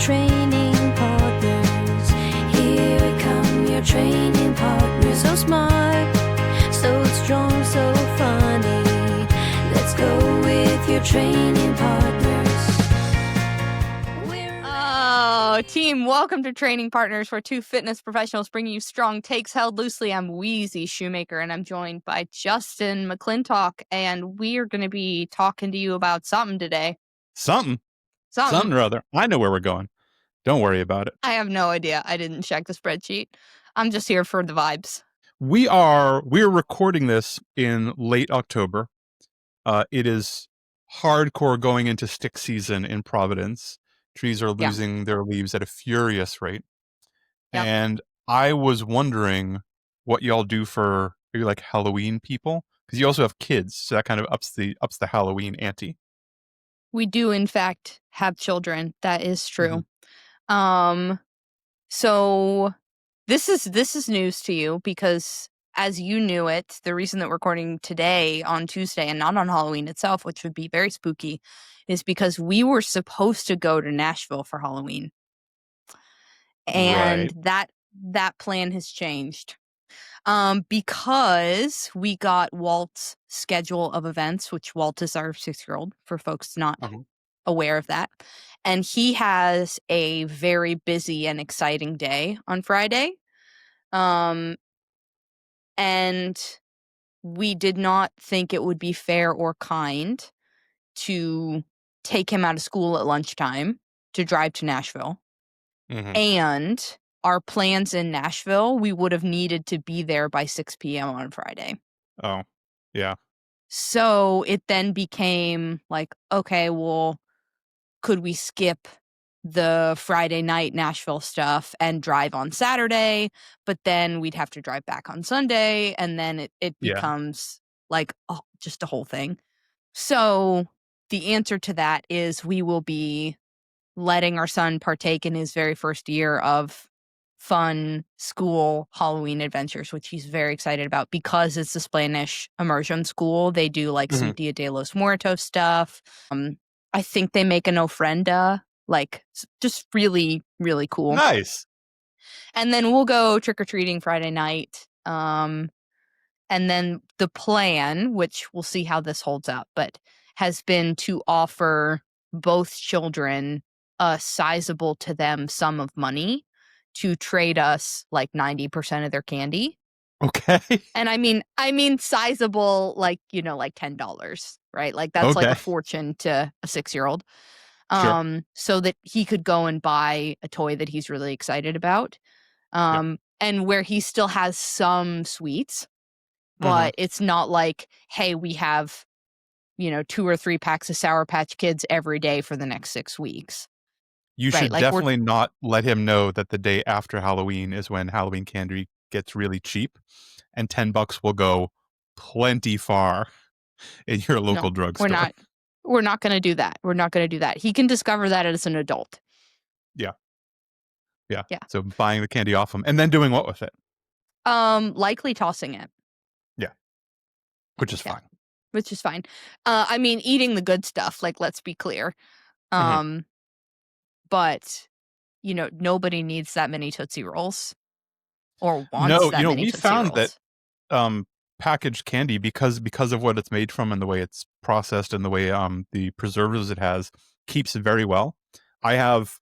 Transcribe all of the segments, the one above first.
training partners. Here come your training partners. So smart, so strong, so funny. Let's go with your training partners. Oh, team, welcome to Training Partners, where two fitness professionals bring you strong takes held loosely. I'm Weezy Shoemaker, and I'm joined by Justin McClintock, and we are going to be talking to you about something today. Something or other. I know where we're going. Don't worry about it. I have no idea. I didn't check the spreadsheet. I'm just here for the vibes. We're recording this in late October. It is hardcore going into stick season in Providence. Trees are losing their leaves at a furious rate. Yep. And I was wondering what y'all do for maybe like Halloween people, because you also have kids, so that kind of ups the Halloween ante. We do, in fact, have children. That is true. So this is news to you because, as you knew it, the reason that we're recording today on Tuesday and not on Halloween itself, which would be very spooky, is because we were supposed to go to Nashville for Halloween. And that plan has changed. Because we got Walt's schedule of events, which Walt is our 6-year-old, for folks not aware of that. And he has a very busy and exciting day on Friday. And we did not think it would be fair or kind to take him out of school at lunchtime to drive to Nashville. And our plans in Nashville, we would have needed to be there by 6 p.m. on Friday. Oh, yeah. So it then became like, okay, well, could we skip the Friday night Nashville stuff and drive on Saturday? But then we'd have to drive back on Sunday. And then it becomes like just a whole thing. So the answer to that is we will be letting our son partake in his very first year of fun school Halloween adventures, which he's very excited about because it's a Spanish immersion school. They do like some Dia de los Muertos stuff. I think they make an ofrenda, like just really, really cool. Nice. And then we'll go trick-or-treating Friday night. And then the plan, which we'll see how this holds up, but has been to offer both children a sizable to them sum of money to trade us like 90% of their candy. Okay. And I mean sizable, like, you know, like $10, right? Like that's like a fortune to a 6-year-old. So that he could go and buy a toy that he's really excited about. And where he still has some sweets, but it's not like, hey, we have, you know, 2 or 3 packs of Sour Patch Kids every day for the next 6 weeks. You should definitely not let him know that the day after Halloween is when Halloween candy gets really cheap, and $10 will go plenty far in your local drugstore. We're not going to do that. We're not going to do that. He can discover that as an adult. Yeah. So buying the candy off him and then doing what with it? Likely tossing it. Yeah. Which is fine. Which is fine. I mean, eating the good stuff, like, let's be clear. But, you know, nobody needs that many Tootsie Rolls or wants that many Tootsie Rolls. We found that packaged candy, because of what it's made from and the way it's processed and the way the preservatives it has, keeps it very well. I have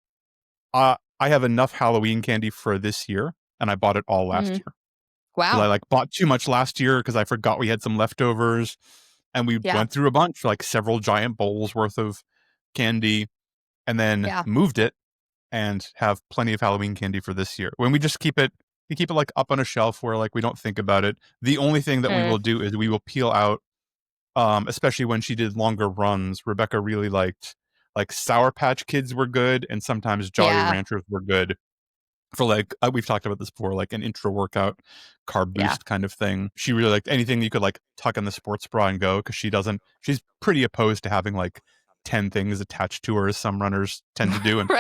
enough Halloween candy for this year, and I bought it all last year. Wow. I bought too much last year because I forgot we had some leftovers, and we went through a bunch, like several giant bowls worth of candy, and then moved it and have plenty of Halloween candy for this year. When we just keep it like up on a shelf where like we don't think about it. The only thing that we will do is we will peel out, especially when she did longer runs. Rebecca really liked, like, Sour Patch Kids were good, and sometimes Jolly Ranchers were good for, like, we've talked about this before, like an intra workout carb boost kind of thing. She really liked anything you could like tuck in the sports bra and go, because she's pretty opposed to having like 10 things attached to her, as some runners tend to do. And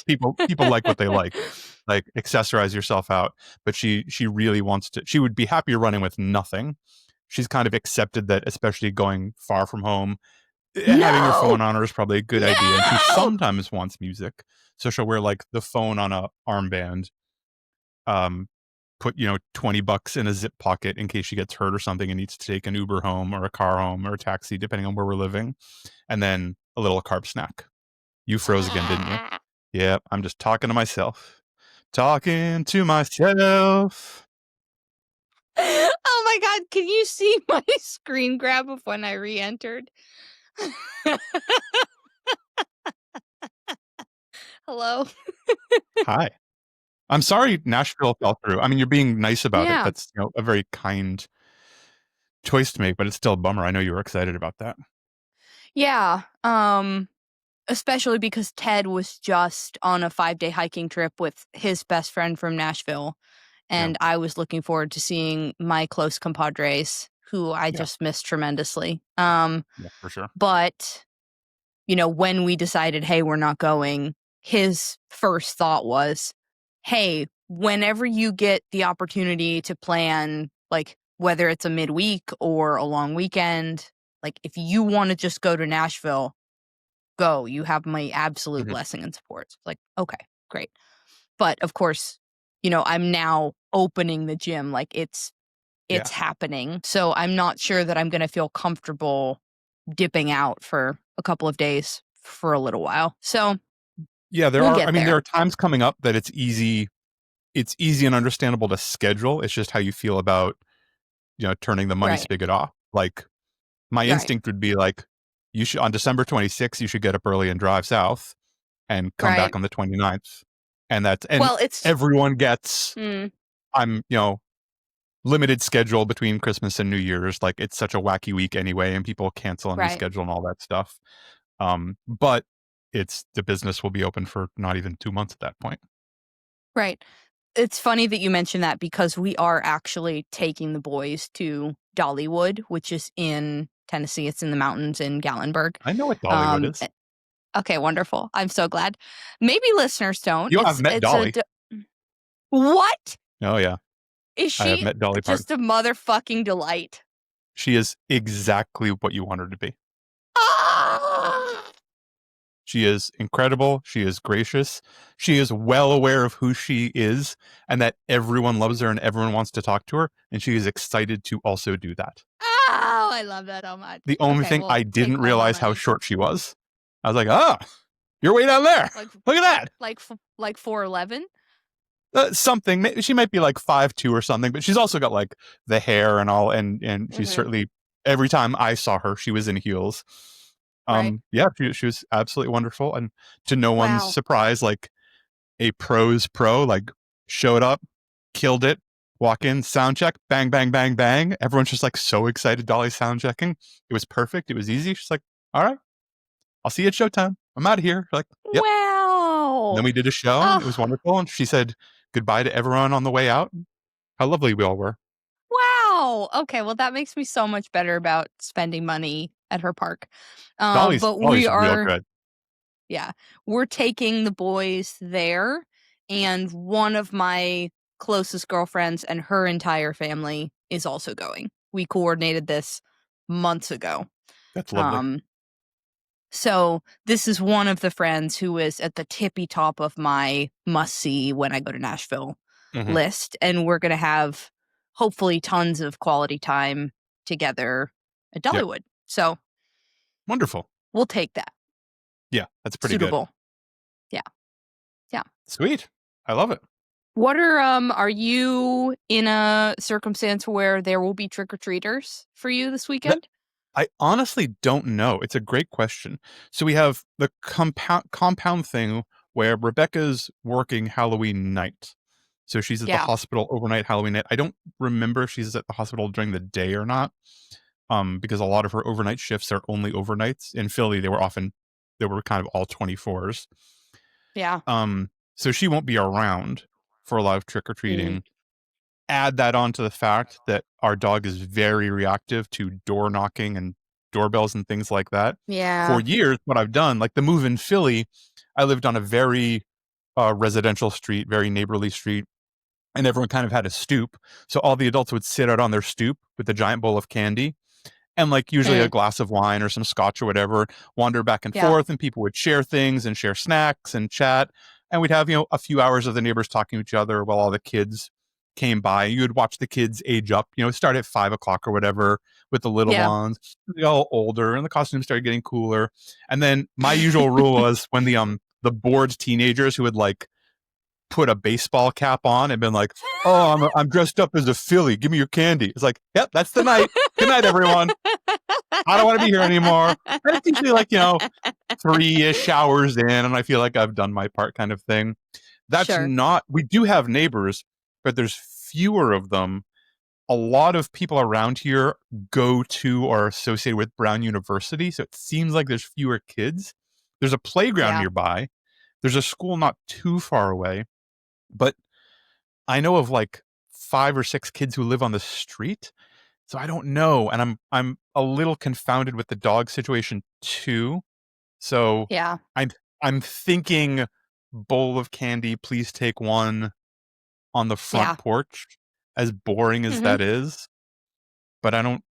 people like what they like accessorize yourself out. But she really wants to, she would be happier running with nothing. She's kind of accepted that, especially going far from home, having your phone No. on her is probably a good idea. And she No. sometimes wants music, so she'll wear like the phone on a armband. Put $20 in a zip pocket in case she gets hurt or something and needs to take an Uber home or a car home or a taxi, depending on where we're living, and then a little carb snack. You froze again, didn't you? Yeah, I'm just talking to myself. Talking to myself. Oh my god, can you see my screen grab of when I re-entered? Hello? Hi. I'm sorry Nashville fell through. I mean, you're being nice about it. Yeah. That's, a very kind choice to make, but it's still a bummer. I know you were excited about that. Yeah, especially because Ted was just on a 5-day hiking trip with his best friend from Nashville, Yeah. and I was looking forward to seeing my close compadres, who I just missed tremendously. Yeah, for sure. But, when we decided, "Hey, we're not going," his first thought was, "Hey, whenever you get the opportunity to plan, like, whether it's a midweek or a long weekend, like, if you wanna just go to Nashville, go. You have my absolute Mhm. blessing and support." It's like, "Okay, great." But, of course, I'm now opening the gym, like, it's Yeah. happening, so I'm not sure that I'm gonna feel comfortable dipping out for a couple of days for a little while. So, Yeah, we'll I get mean, there there. are times coming up that it's easy and understandable to schedule. It's just how you feel about, turning the money Right. spigot off. Like, my Right. instinct would be like, you should on December 26th, you should get up early and drive south and come back Right. on the 29th. And Well, it's everyone gets mm, I'm, limited schedule between Christmas and New Year's. Like, it's such a wacky week anyway, and people cancel and right. reschedule and all that stuff. But the business will be open for not even 2 months at that point. Right. It's funny that you mentioned that because we are actually taking the boys to Dollywood, which is in Tennessee. It's in the mountains in Gatlinburg. I know what Dollywood Um, is. eh, okay, wonderful. I'm so glad. Maybe listeners don't. I've met It's a Dolly. what? Oh, yeah. Is I have she met Dolly Parton. just a motherfucking delight? She is exactly what you want her to be. Ah! She is incredible. She is gracious. She is well aware of who she is and that everyone loves her and everyone wants to talk to her. And she is excited to also do that. Oh, I love that so much. The only Okay, thing well, I take didn't all my realize how money. short she was. I was like, oh, you're way down there. Like Look at that. like 4'11"? Something. She might be like 5'2" or something, but she's also got like the hair and all. And she's Mhm. certainly, every time I saw her, she was in heels. Right. Yeah, she was absolutely wonderful. And to no one's Wow. surprise, like, a pro's pro, like, showed up, killed it, walk in, sound check, bang, bang, bang, bang. Everyone's just like so excited. Dolly's sound checking. It was perfect. It was easy. She's like, all right, I'll see you at showtime. I'm out of here. Like, yep. And then Wow. we did a show and it was Oh, wonderful. And she said goodbye to everyone on the way out. How lovely we all were. wow. Okay, well, that makes me so much better about spending money at her park. But we Dolly's real are good. yeah, we're taking the boys there, and one of my closest girlfriends and her entire family is also going. We coordinated this months ago. That's lovely. Um, so this is one of the friends who is at the tippy top of my must see when I go to Nashville Hmm. list, and we're gonna have hopefully tons of quality time together at Yep. Dollywood. So Wonderful. we'll take that. Yeah, that's pretty good. Suitable. Yeah. Yeah. Sweet. I love it. What are you in a circumstance where there will be trick-or-treaters for you this weekend? I honestly don't know. It's a great question. So we have the compound thing where Rebecca's working Halloween night. So she's at the Yeah. hospital overnight Halloween night. I don't remember if she's at the hospital during the day or not. Because a lot of her overnight shifts are only overnights. In Philly, they were kind of all 24s. Yeah. So she won't be around for a lot of trick or Mm. treating. Add that on to the fact that our dog is very reactive to door knocking and doorbells and things like that. For Yeah. years, what I've done, like the move in Philly, I lived on a very residential street, very neighborly street, and everyone kind of had a stoop. So all the adults would sit out on their stoop with a giant bowl of candy, and like usually a glass of wine or some scotch or whatever, wander back and forth, and people would share things and share snacks and chat. And we'd have, a few hours of the neighbors talking to each other while all the kids came by. You would watch the kids age up, start at 5 o'clock or whatever with the little ones. They all older and the costumes started getting cooler. And then my usual rule was when the bored teenagers who would like put a baseball cap on and been like, "Oh, I'm dressed up as a Philly. Give me your candy." It's like, "Yep, that's the night. Good night, everyone. I don't want to be here anymore." And it's usually like 3-ish hours in, and I feel like I've done my part, kind of thing. That's not. We do have neighbors, but there's fewer of them. A lot of people around here go to or are associated with Brown University, so it seems like there's fewer kids. There's a playground nearby. There's a school not too far away. But I know of like 5 or 6 kids who live on the street. So I don't know. And I'm a little confounded with the dog situation too. So I'm thinking bowl of candy, please take one on the front porch, as boring as that is. But I don't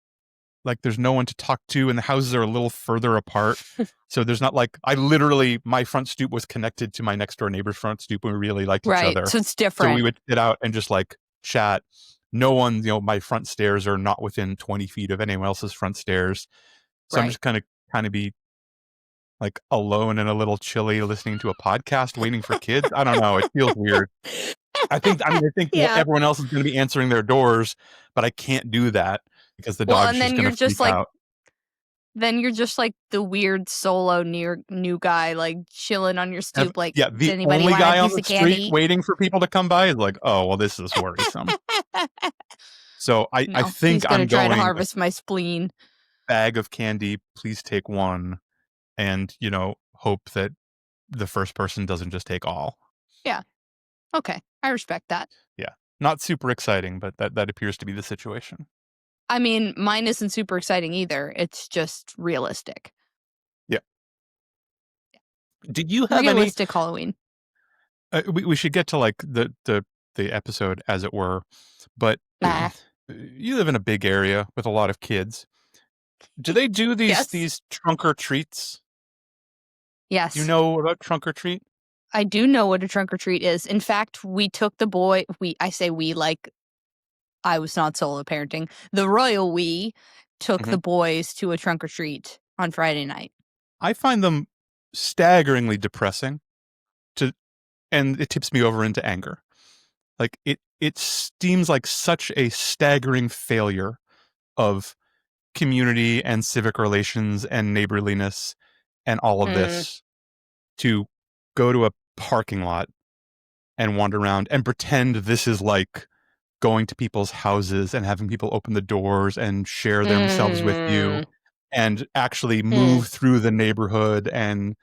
like, there's no one to talk to, and the houses are a little further apart. So there's not like, my front stoop was connected to my next door neighbor's front stoop, and we really liked each other. So it's different. So we would sit out and just like chat. No one, my front stairs are not within 20 feet of anyone else's front stairs. So I'm just kind of be like alone and a little chilly listening to a podcast, waiting for kids. I don't know. It feels weird. I think everyone else is going to be answering their doors, but I can't do that because the dog's just going to freak out. Then you're just like the weird solo new guy, like chilling on your stoop. Like, the only guy on the street waiting for people to come by is like, oh, well, this is worrisome. So I think I'm try going to harvest my spleen. Bag of candy, please take one, and hope that the first person doesn't just take all. Yeah. Okay, I respect that. Yeah, not super exciting, but that appears to be the situation. I mean, mine isn't super exciting either. It's just realistic. Yeah. Did you have realistic Halloween? We should get to like the episode, as it were, but you live in a big area with a lot of kids. Do they do these trunk or treats? Yes. Do you know about trunk or treat? I do know what a trunk or treat is. In fact, we took the boy. I say we, like I was not solo parenting. The royal we took the boys to a trunk or treat on Friday night. I find them staggeringly depressing, and it tips me over into anger. Like it seems like such a staggering failure of community and civic relations and neighborliness and all of this to go to a parking lot and wander around and pretend this is like going to people's houses and having people open the doors and share themselves with you and actually move through the neighborhood and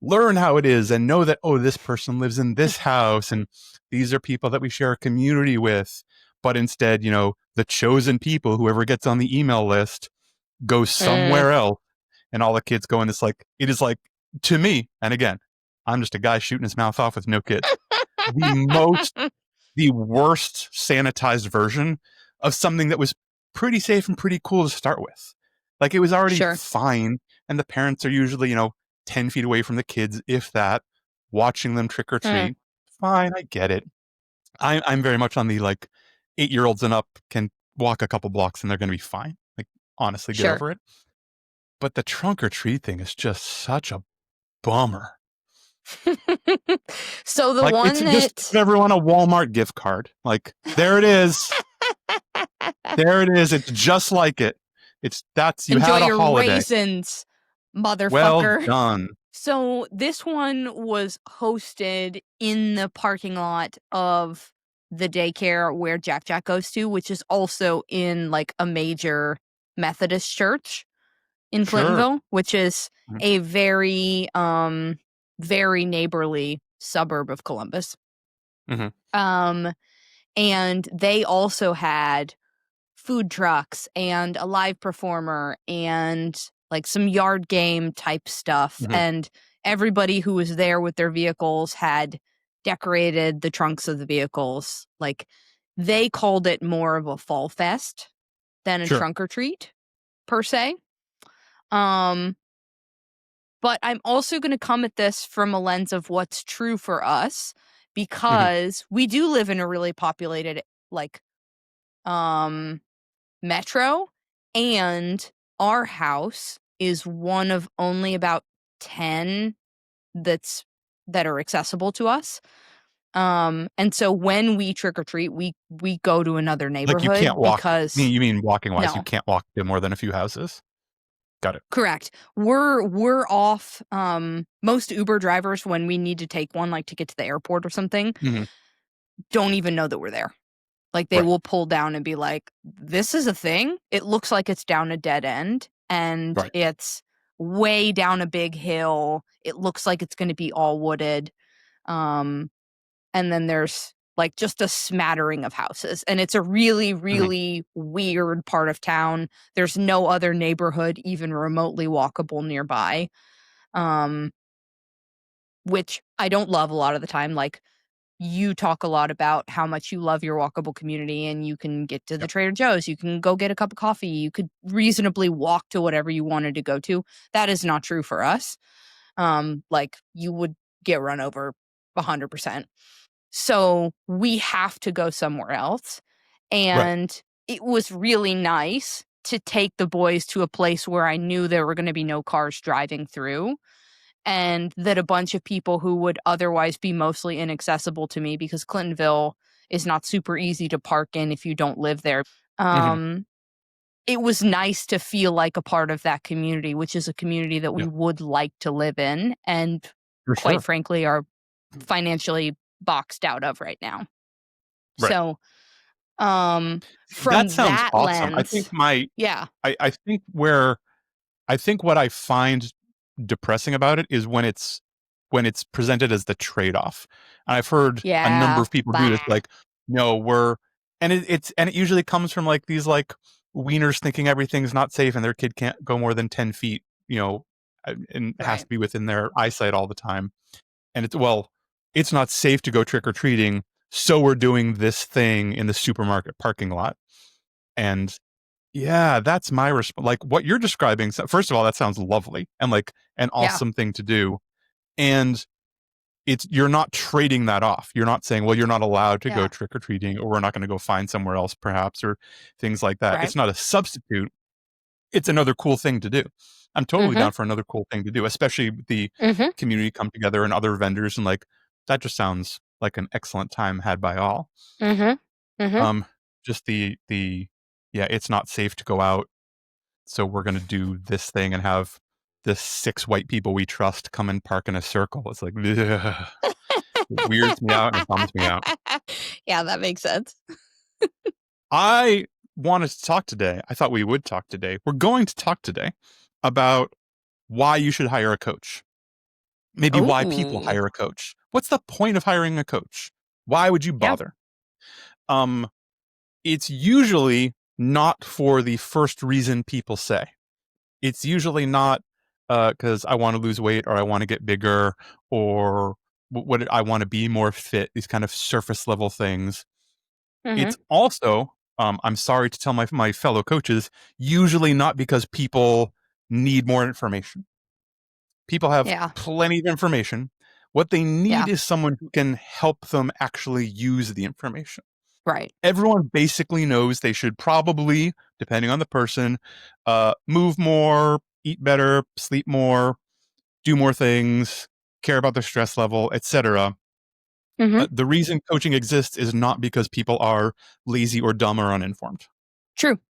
learn how it is and know that, oh, this person lives in this house and these are people that we share a community with. But instead, the chosen people, whoever gets on the email list, go somewhere else, and all the kids go in. It is like, to me, and again, I'm just a guy shooting his mouth off with no kids, the worst sanitized version of something that was pretty safe and pretty cool to start with. Like, it was already fine, and the parents are usually, 10 feet away from the kids, if that, watching them trick or treat. Fine, I get it. I'm very much on the, like, 8-year-olds and up can walk a couple blocks and they're going to be fine. Like, honestly, get over it. But the trunk or treat thing is just such a bummer. So the one it's just give everyone a Walmart gift card. Like, there it is. There it is. It's just like it. You enjoy had a your holiday. Raisins, motherfucker. Well done. So this one was hosted in the parking lot of the daycare where Jack goes to, which is also in like a major Methodist church in Clintonville, which is a very, very neighborly suburb of Columbus. And they also had food trucks and a live performer and like some yard game type stuff. And everybody who was there with their vehicles had decorated the trunks of the vehicles. Like, they called it more of a fall fest than a trunk or treat per se. But I'm also going to come at this from a lens of what's true for us, because we do live in a really populated, like, metro, and our house is one of only about 10 that are accessible to us. And so when we trick or treat, we go to another Like, you can't neighborhood walk. because You mean walking wise? You no, can't walk to more than a few houses. Got it. correct. We're off. Most Uber drivers, when we need to take one, like to get to the airport or something, don't even know that we're there. Like, they will pull down and be like, "This is a thing. It looks like it's down a dead end, and it's way down a big hill. It looks like it's going to be all wooded." And then there's like just a smattering of houses, and it's a really, really weird part of town. There's no other neighborhood even remotely walkable nearby, which I don't love a lot of the time. Like, you talk a lot about how much you love your walkable community, and you can get to the Trader Joe's, you can go get a cup of coffee, you could reasonably walk to whatever you wanted to go to. That is not true for us. Like, you would get run over 100%. So we have to go somewhere else. And it was really nice to take the boys to a place where I knew there were going to be no cars driving through, and that a bunch of people who would otherwise be mostly inaccessible to me, because Clintonville is not super easy to park in if you don't live there. It was nice to feel like a part of that community, which is a community that we would like to live in, and quite frankly are financially boxed out of right now. So, from that sounds that awesome. I think lens, I think what I find depressing about it is when it's presented as the trade-off. And I've heard a number of people do this, like, no, it usually comes from like these like wieners thinking everything's not safe and their kid can't go more than 10 feet, and has to be within their eyesight all the time. And it's not safe to go trick-or-treating, so we're doing this thing in the supermarket parking lot. And yeah, that's my response. Like, what you're describing, so first of all, that sounds lovely and like an awesome thing to do. And you're not trading that off. You're not saying, well, you're not allowed to go trick-or-treating, or we're not going to go find somewhere else perhaps, or things like that. It's not a substitute. It's another cool thing to do. I'm totally down for another cool thing to do, especially the community come together and other vendors, and like, that just sounds like an excellent time had by all. Just it's not safe to go out, so we're going to do this thing and have the 6 white people we trust come and park in a circle. It's like, ugh. It weirds me out and it bums me out. Yeah, that makes sense. I wanted to talk today. I thought we would talk today. We're going to talk today about why you should hire a coach. Maybe why people hire a coach. What's the point of hiring a coach? Why would you bother? It's usually not for the first reason people say. It's usually not because I want to lose weight, or I want to get bigger, or what I want to be more fit. These kind of surface level things. It's also, I'm sorry to tell my fellow coaches, usually not because people need more information. People have plenty of information. What they need is someone who can help them actually use the information. Right. Everyone basically knows they should probably, depending on the person, move more, eat better, sleep more, do more things, care about their stress level, etc. The reason coaching exists is not because people are lazy or dumb or uninformed. True.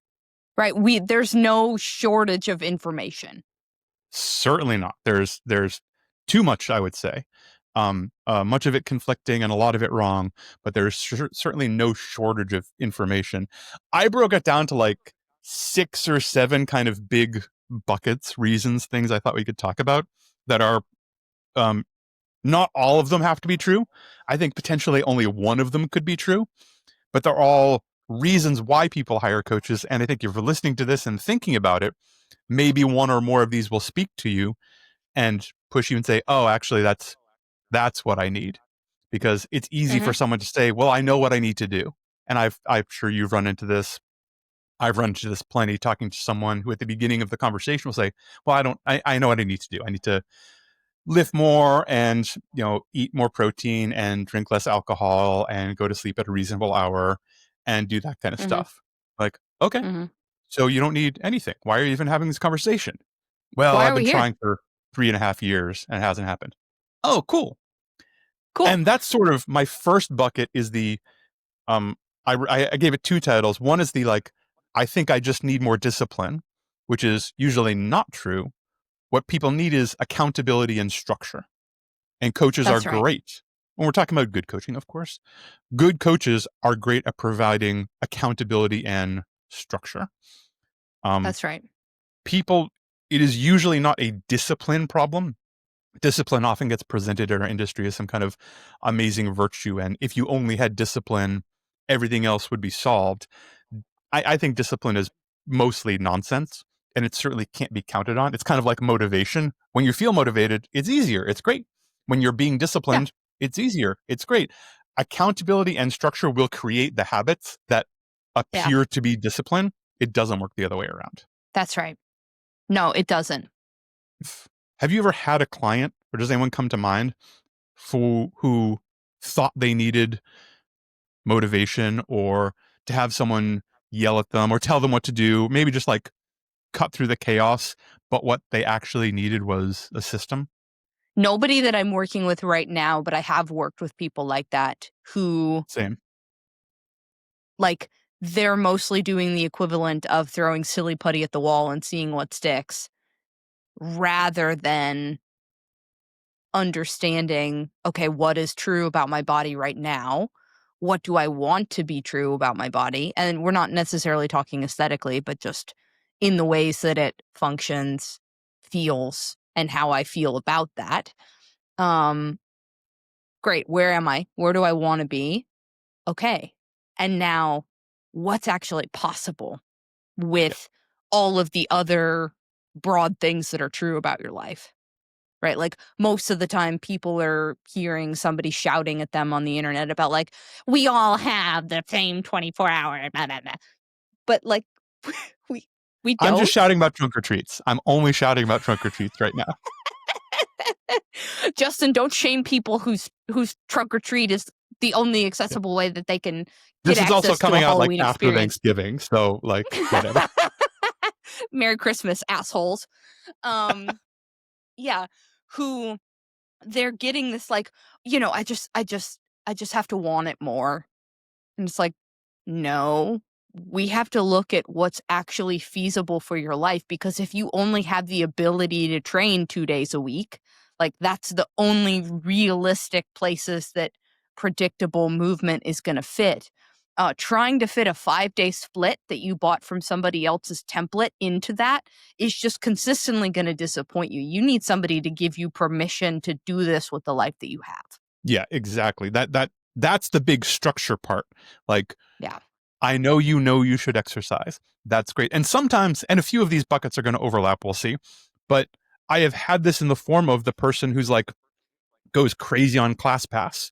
Right. There's no shortage of information. Certainly not. There's too much, I would say. Much of it conflicting and a lot of it wrong, but there's certainly no shortage of information. I broke it down to like 6 or 7 kind of big buckets, reasons, things I thought we could talk about that are, not all of them have to be true. I think potentially only one of them could be true, but they're all reasons why people hire coaches. And I think if you're listening to this and thinking about it, maybe one or more of these will speak to you and push you and say, oh, actually, that's what I need. Because it's easy for someone to say, well, I know what I need to do. And I'm sure you've run into this I've run into this plenty talking to someone who at the beginning of the conversation will say, well, I know what I need to do. I need to lift more and, eat more protein and drink less alcohol and go to sleep at a reasonable hour and do that kind of Mm-hmm. stuff. Like, okay, Mm-hmm. so you don't need anything. Why are you even having this conversation? Well, Why I've are been we here? trying for 3.5 years and it hasn't happened. Oh, cool. Cool. And that's sort of my first bucket is the, um, I gave it two titles. One is the like, I think I just need more discipline, which is usually not true. What people need is accountability and structure. And coaches are That's right. great. When we're talking about good coaching, of course, good coaches are great at providing accountability and structure. That's right. People, it is usually not a discipline problem. Discipline often gets presented in our industry as some kind of amazing virtue. And if you only had discipline, everything else would be solved. I think discipline is mostly nonsense and it certainly can't be counted on. It's kind of like motivation. When you feel motivated, it's easier. It's great. When you're being Yeah. disciplined, it's easier. It's great. Accountability and structure will create the habits that Yeah. appear to be discipline. It doesn't work the other way around. That's right. No, it doesn't. Have you ever had a client, or does anyone come to mind, who thought they needed motivation or to have someone yell at them or tell them what to do, maybe just like cut through the chaos, but what they actually needed was a system? Nobody that I'm working with right now, but I have worked with people like that who, Same. like, they're mostly doing the equivalent of throwing silly putty at the wall and seeing what sticks rather than understanding, okay, what is true about my body right now? What do I want to be true about my body? And we're not necessarily talking aesthetically, but just in the ways that it functions, feels, and how I feel about that. Um, Great. Where am I? Where do I want to be? Okay. And now what's actually possible Yep. with all of the other broad things that are true about your life? Right? Like most of the time people are hearing somebody shouting at them on the internet about like, we all have the same 24-hour, blah, blah, blah. But like we we I'm just don't. shouting about trunk or treats. I'm only shouting about trunk or treats right now. Justin, don't shame people whose trunk or treat is the only Yep. accessible way that they can get This is also access to a coming out like Halloween after experience. Thanksgiving, so like whatever. Merry Christmas, assholes. Yeah, who they're getting this like, I just have to want it more. And it's like, no, we have to look at what's actually feasible for your life, because if you only have the ability to train 2 days a week, like that's the only realistic places that predictable movement is going to fit. Trying to fit a 5-day split that you bought from somebody else's template into that is just consistently going to disappoint you. You need somebody to give you permission to do this with the life that you have. Yeah, exactly. That's the big structure part. Like, Yeah. I know you should exercise. That's great. And sometimes, and a few of these buckets are going to overlap, we'll see. But I have had this in the form of the person who's like goes crazy on ClassPass.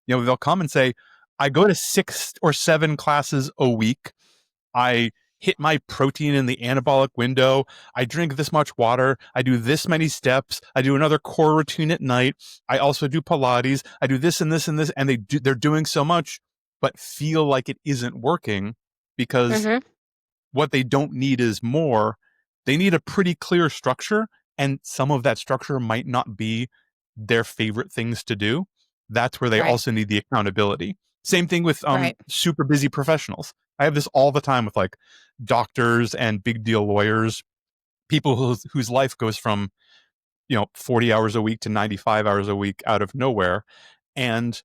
They'll come and say, I go to 6 or 7 classes a week. I hit my protein in the anabolic window. I drink this much water. I do this many steps. I do another core routine at night. I also do Pilates. I do this and this and this. And they're doing so much, but feel like it isn't working because Mm-hmm. what they don't need is more. They need a pretty clear structure. And some of that structure might not be their favorite things to do. That's where they Right. also need the accountability. Same thing with Right. super busy professionals. I have this all the time with like doctors and big deal lawyers, people whose life goes from 40 hours a week to 95 hours a week out of nowhere, and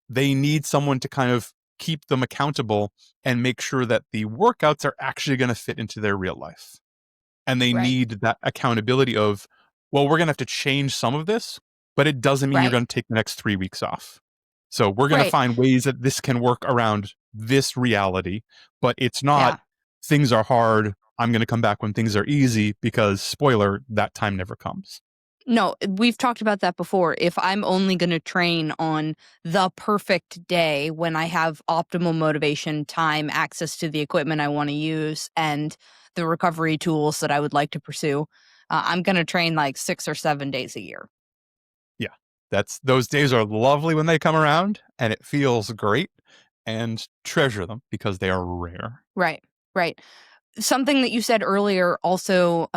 they need someone to kind of keep them accountable and make sure that the workouts are actually going to fit into their real life. And they Right. need that accountability of, well, we're going to have to change some of this, but it doesn't mean you're Right. going to take the next 3 weeks off. So we're going to Right. find ways that this can work around this reality, but it's not Yeah. things are hard. I'm going to come back when things are easy because spoiler, that time never comes. No, we've talked about that before. If I'm only going to train on the perfect day when I have optimal motivation, time, access to the equipment I want to use, and the recovery tools that I would like to pursue, I'm going to train like 6 or 7 days a year. Yeah, those days are lovely when they come around, and it feels great, and treasure them because they are rare. Right, right. Something that you said earlier also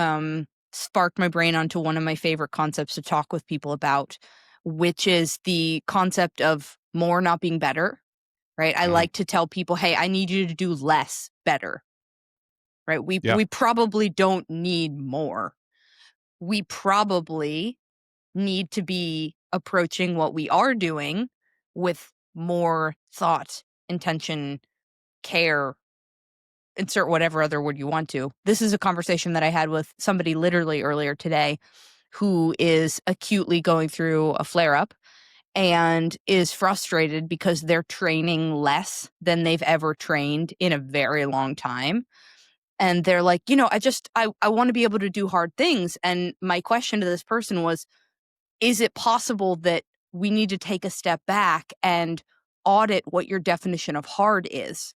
sparked my brain onto one of my favorite concepts to talk with people about, which is the concept of more not being better, right? I like to tell people, hey, I need you to do less better, right? We probably don't need more. We probably need to be approaching what we are doing with more thought, intention, care, insert whatever other word you want to. This is a conversation that I had with somebody literally earlier today who is acutely going through a flare up and is frustrated because they're training less than they've ever trained in a very long time. And they're like, I want to be able to do hard things. And my question to this person was, is it possible that we need to take a step back and audit what your definition of hard is?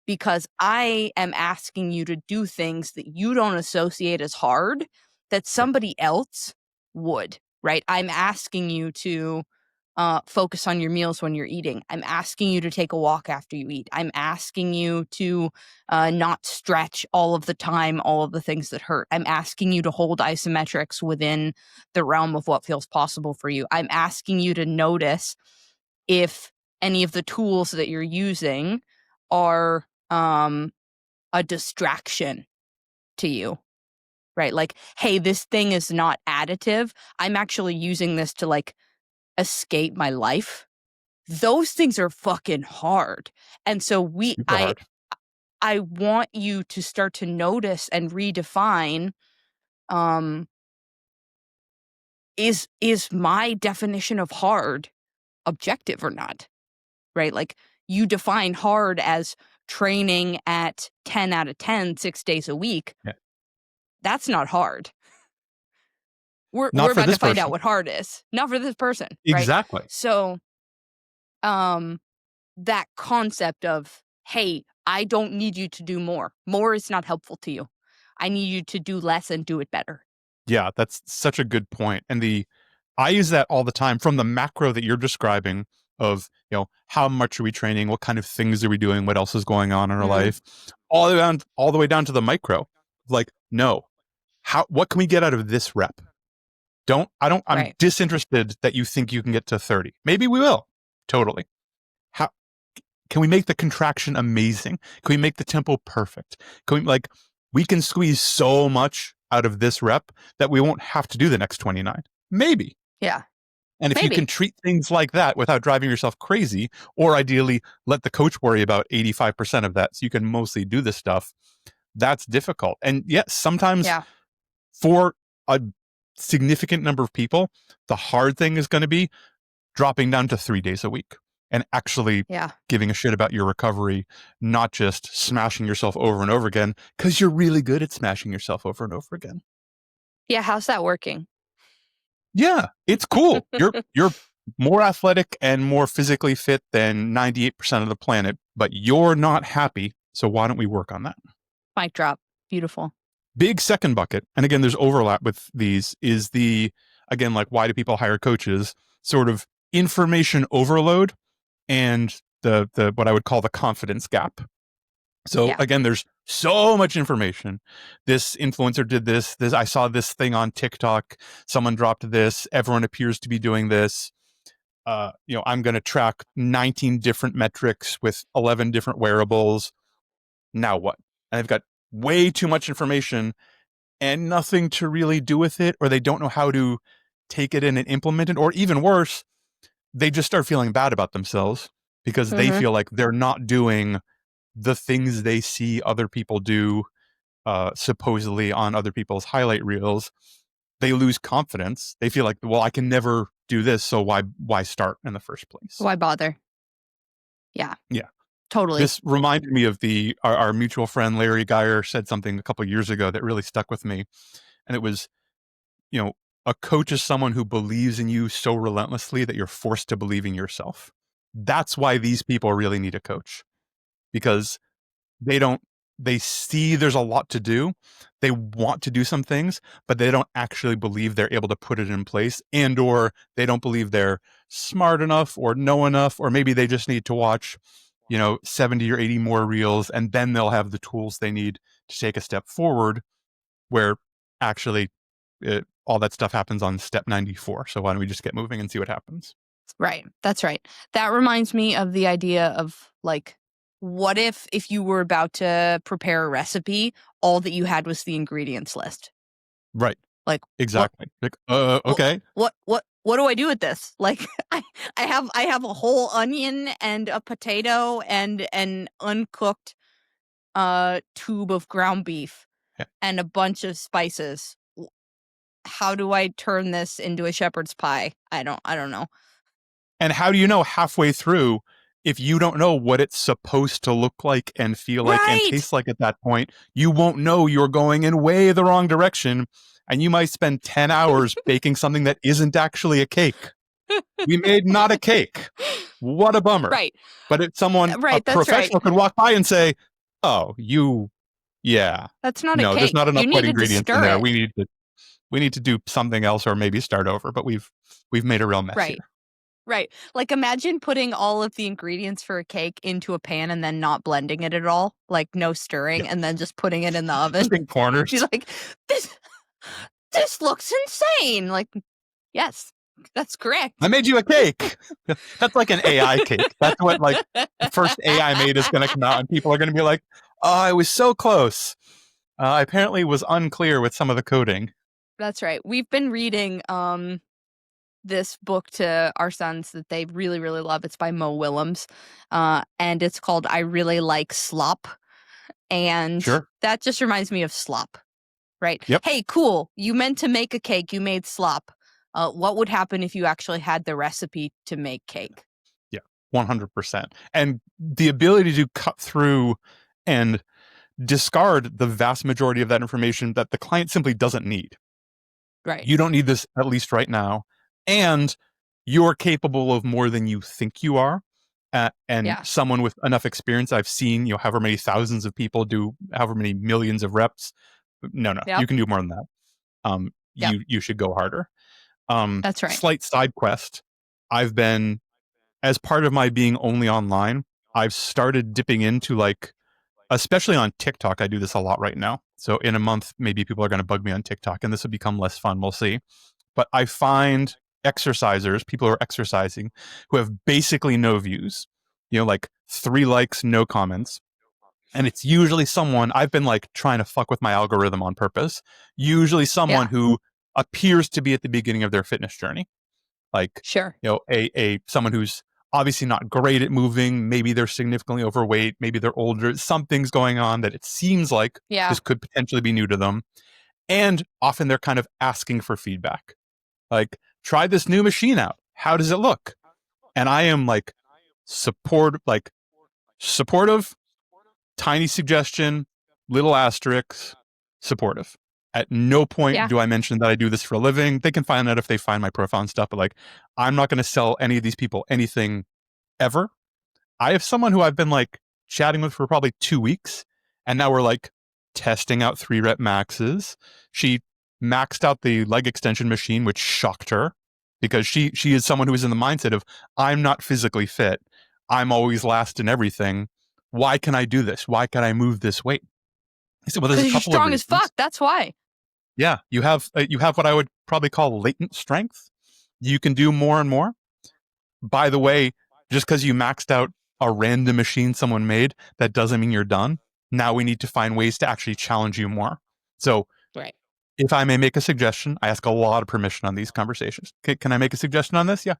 Because I am asking you to do things that you don't associate as hard that somebody else would, right? I'm asking you to focus on your meals when you're eating. I'm asking you to take a walk after you eat. I'm asking you to not stretch all of the time, all of the things that hurt. I'm asking you to hold isometrics within the realm of what feels possible for you. I'm asking you to notice if any of the tools that you're using are a distraction to you, right? Like, hey, this thing is not additive. I'm actually using this to like escape my life. Those things are fucking hard. And so Super hard. I want you to start to notice and redefine is my definition of hard objective or not? Right? Like you define hard as training at 10 out of 10, 6 days a week. Yeah. That's not hard. We're Not for about to this find out person. what hard is. Not for this person, right? Exactly. So, that concept of, hey, I don't need you to do more. More is not helpful to you. I need you to do less and do it better. Yeah, that's such a good point. And I use that all the time from the macro that you're describing of, how much are we training? What kind of things are we doing? What else is going on in our life? All the way down to the micro. Like, no, what can we get out of this rep? I'm disinterested that you think you can get to 30. Maybe we will. Totally. How can we make the contraction amazing? Can we make the tempo perfect? We can squeeze so much out of this rep that we won't have to do the next 29. Maybe. Yeah. And if you can treat things like that without driving yourself crazy, or ideally let the coach worry about 85% of that so you can mostly do this stuff, that's difficult. And yes, sometimes for a significant number of people, the hard thing is going to be dropping down to 3 days a week and actually giving a shit about your recovery, not just smashing yourself over and over again, because you're really good at smashing yourself over and over again. Yeah, how's that working? Yeah, it's cool. You're more athletic and more physically fit than 98% of the planet, but you're not happy. So why don't we work on that? Mic drop. Beautiful. Big second bucket, and again, there's overlap with these, is again, like, why do people hire coaches? Sort of information overload and the what I would call the confidence gap. So again, there's so much information. This influencer did this. I saw this thing on TikTok. Someone dropped this. Everyone appears to be doing this. I'm going to track 19 different metrics with 11 different wearables. Now what? And I've got way too much information and nothing to really do with it, or they don't know how to take it in and implement it, or even worse, they just start feeling bad about themselves because they feel like they're not doing the things they see other people do, supposedly on other people's highlight reels. They lose confidence. They feel like, well, I can never do this, so why start in the first place? Why bother? Yeah. Yeah. Totally. This reminded me of our mutual friend Larry Geyer said something a couple of years ago that really stuck with me. And it was, A coach is someone who believes in you so relentlessly that you're forced to believe in yourself. That's why these people really need a coach, because they see there's a lot to do. They want to do some things, but they don't actually believe they're able to put it in place, and or they don't believe they're smart enough or know enough, or maybe they just need to watch, 70 or 80 more reels, and then they'll have the tools they need to take a step forward, where actually all that stuff happens on step 94. So why don't we just get moving and see what happens? Right. That's right. That reminds me of the idea of like, what if you were about to prepare a recipe, all that you had was the ingredients list? Right. Like, exactly. Okay. What do I do with this? Like, I have a whole onion and a potato and an uncooked tube of ground beef and a bunch of spices. How do I turn this into a shepherd's pie? I don't know. And how do you know halfway through if you don't know what it's supposed to look like and feel like and taste like at that point? You won't know you're going in way the wrong direction, and you might spend 10 hours baking something that isn't actually a cake. We made not a cake. What a bummer. Right. But if someone, a professional could walk by and say, oh, that's not a cake. There's not enough you white ingredients in there. It. We need to do something else, or maybe start over, but we've made a real mess here. Right. Like, imagine putting all of the ingredients for a cake into a pan and then not blending it at all, like no stirring, and then just putting it in the oven. In corners. She's like, this looks insane. Like, yes, that's correct. I made you a cake. That's like an AI cake. That's what like the first AI made is going to come out, and people are going to be like, oh, I was so close. I apparently was unclear with some of the coding. That's right. We've been reading this book to our sons that they really, really love. It's by Mo Willems, and it's called I Really Like Slop. And that just reminds me of slop, right? Yep. Hey, cool. You meant to make a cake. You made slop. What would happen if you actually had the recipe to make cake? Yeah, 100%. And the ability to cut through and discard the vast majority of that information that the client simply doesn't need. Right. You don't need this, at least right now. And you're capable of more than you think you are. Someone with enough experience, I've seen, however many thousands of people do, however many millions of reps. No, you can do more than that. You should go harder. That's right. Slight side quest. I've been, as part of my being only online, I've started dipping into like, especially on TikTok. I do this a lot right now. So in a month, maybe people are going to bug me on TikTok, and this will become less fun. We'll see. But I find exercisers, people who are exercising, who have basically no views, like 3 likes, no comments. And it's usually someone, I've been like trying to fuck with my algorithm on purpose, usually someone who appears to be at the beginning of their fitness journey. Like, someone who's obviously not great at moving. Maybe they're significantly overweight. Maybe they're older. Something's going on that it seems like this could potentially be new to them. And often they're kind of asking for feedback. Like, try this new machine out. How does it look? And I am like supportive, tiny suggestion, little asterisks, supportive. At no point do I mention that I do this for a living. They can find out if they find my profile and stuff, but like, I'm not going to sell any of these people anything ever. I have someone who I've been like chatting with for probably 2 weeks, and now we're like testing out 3 rep maxes. She maxed out the leg extension machine, which shocked her, because she is someone who is in the mindset of, I'm not physically fit. I'm always last in everything. Why can I do this? Why can I move this weight? I said, well, there's a couple you're strong of as fuck. That's why. Yeah, you have what I would probably call latent strength. You can do more and more. By the way, just because you maxed out a random machine someone made, that doesn't mean you're done. Now we need to find ways to actually challenge you more. So, if I may make a suggestion, I ask a lot of permission on these conversations. Okay, can I make a suggestion on this? Yeah,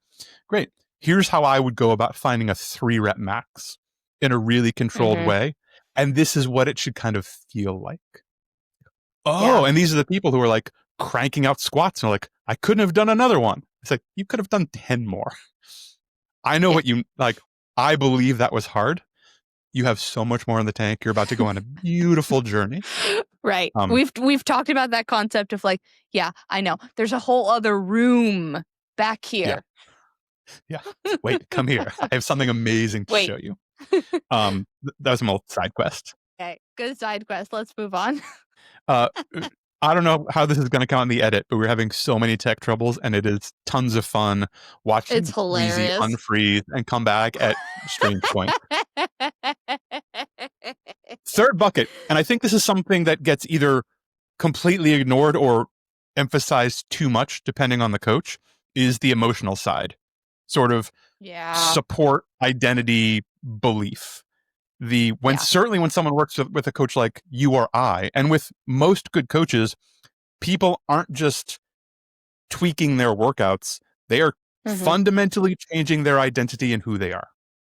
great. Here's how I would go about finding a 3 rep max in a really controlled way. And this is what it should kind of feel like. And these are the people who are like cranking out squats and are like, I couldn't have done another one. It's like, you could have done 10 more. I know what you like. I believe that was hard. You have so much more in the tank. You're about to go on a beautiful journey. Right. We've talked about that concept of like, yeah, I know. There's a whole other room back here. Yeah. Wait, come here. I have something amazing to show you. That was my side quest. Okay, good side quest. Let's move on. I don't know how this is going to come out in the edit, but we're having so many tech troubles, and it is tons of fun watching Weezy unfreeze and come back at strange points. Third bucket, and I think this is something that gets either completely ignored or emphasized too much, depending on the coach, is the emotional side. Sort of support, identity, belief. Certainly when someone works with a coach like you or I, and with most good coaches, people aren't just tweaking their workouts, they are fundamentally changing their identity and who they are.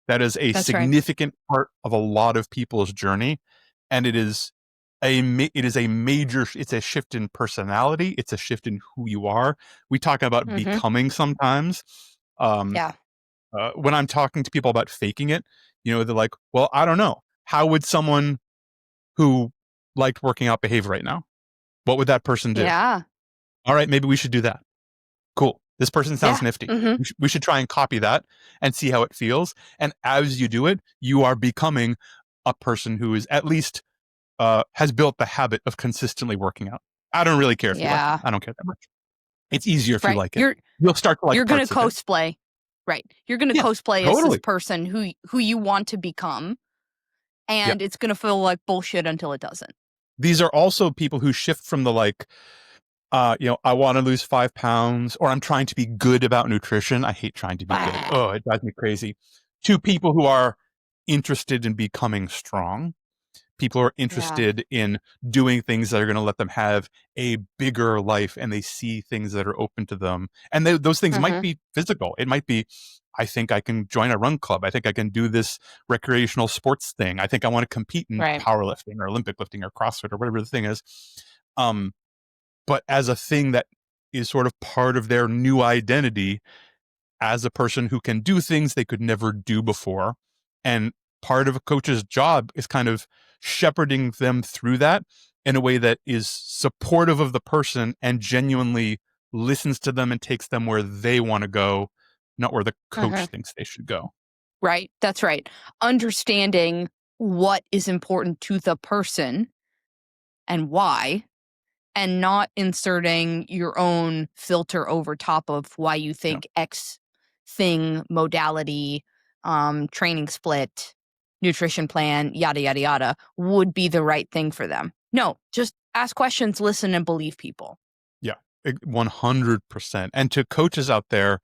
That is a significant part of a lot of people's journey, and it's a shift in personality, it's a shift in who you are. We talk about becoming sometimes. When I'm talking to people about faking it, they're like, well, I don't know. How would someone who liked working out behave right now? What would that person do? Yeah. All right, maybe we should do that. Cool. This person sounds nifty. We should try and copy that and see how it feels. And as you do it, you are becoming a person who is at least has built the habit of consistently working out. I don't really care if you like it. I don't care that much. It's easier if you like it. You'll start to like. You're going to cosplay. Right. You're going to cosplay as this person who you want to become, and it's going to feel like bullshit until it doesn't. These are also people who shift from the like, I want to lose 5 pounds, or I'm trying to be good about nutrition. I hate trying to be good. Oh, it drives me crazy. To people who are interested in becoming strong. People are interested in doing things that are going to let them have a bigger life, and they see things that are open to them. And those things might be physical. It might be, I think I can join a run club. I think I can do this recreational sports thing. I think I want to compete in powerlifting or Olympic lifting or CrossFit or whatever the thing is. But as a thing that is sort of part of their new identity as a person who can do things they could never do before. And part of a coach's job is kind of shepherding them through that in a way that is supportive of the person and genuinely listens to them and takes them where they want to go, not where the coach thinks they should go. Right. That's right. Understanding what is important to the person and why, and not inserting your own filter over top of why you think X thing, modality, training split, nutrition plan, yada, yada, yada, would be the right thing for them. No, just ask questions, listen, and believe people. Yeah, 100%. And to coaches out there,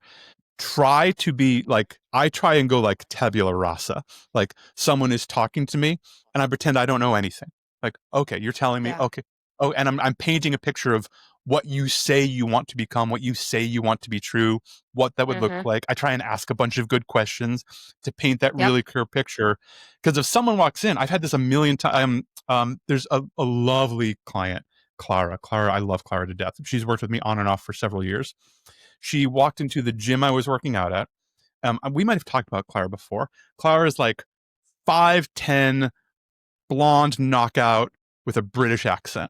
try to be like, I try and go like tabula rasa. Like someone is talking to me and I pretend I don't know anything. Like, okay, you're telling me, okay. Oh, and I'm painting a picture of what you say you want to become, what you say you want to be true, what that would look like. I try and ask a bunch of good questions to paint that really clear picture. Because if someone walks in, I've had this a million times. There's a lovely client, Clara. I love Clara to death. She's worked with me on and off for several years. She walked into the gym I was working out at. We might have talked about Clara before. Clara is like 5'10", blonde knockout with a British accent.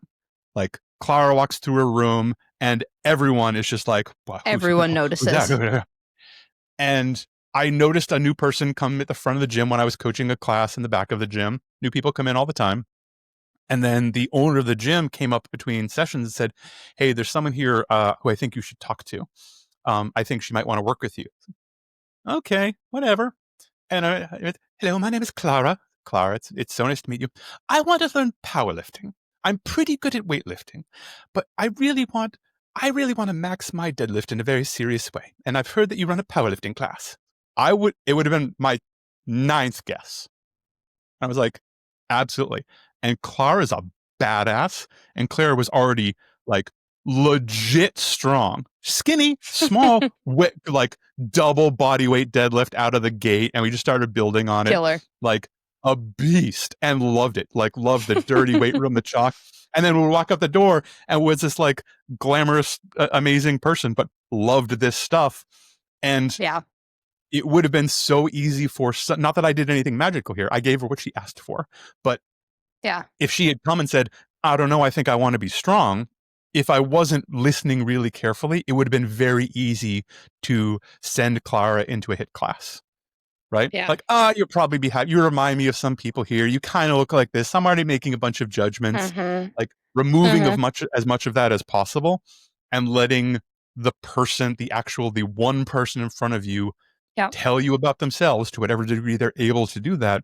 Like Clara walks through a room and everyone is just like, wow, everyone notices. And I noticed a new person come at the front of the gym when I was coaching a class in the back of the gym. New people come in all the time. And then the owner of the gym came up between sessions and said, hey, there's someone here who I think you should talk to. I think she might want to work with you. Okay, whatever. And hello, my name is Clara. Clara, it's so nice to meet you. I want to learn powerlifting. I'm pretty good at weightlifting, but I really want to max my deadlift in a very serious way. And I've heard that you run a powerlifting class. It would have been my 9th guess. I was like, absolutely. And Clara's a badass. And Clara was already like legit strong, skinny, small, like double body weight deadlift out of the gate. And we just started building on it. Like a beast, and loved it. Like loved the dirty weight room, the chalk. And then we would walk up the door and was this like glamorous, amazing person, but loved this stuff. And it would have been so easy for, not that I did anything magical here. I gave her what she asked for. But if she had come and said, I don't know, I think I want to be strong, if I wasn't listening really carefully, it would have been very easy to send Clara into a hit class. Right? Yeah. Like, you'll probably be happy. You remind me of some people here. You kind of look like this. I'm already making a bunch of judgments. Like removing as much of that as possible and letting the one person in front of you tell you about themselves to whatever degree they're able to do that.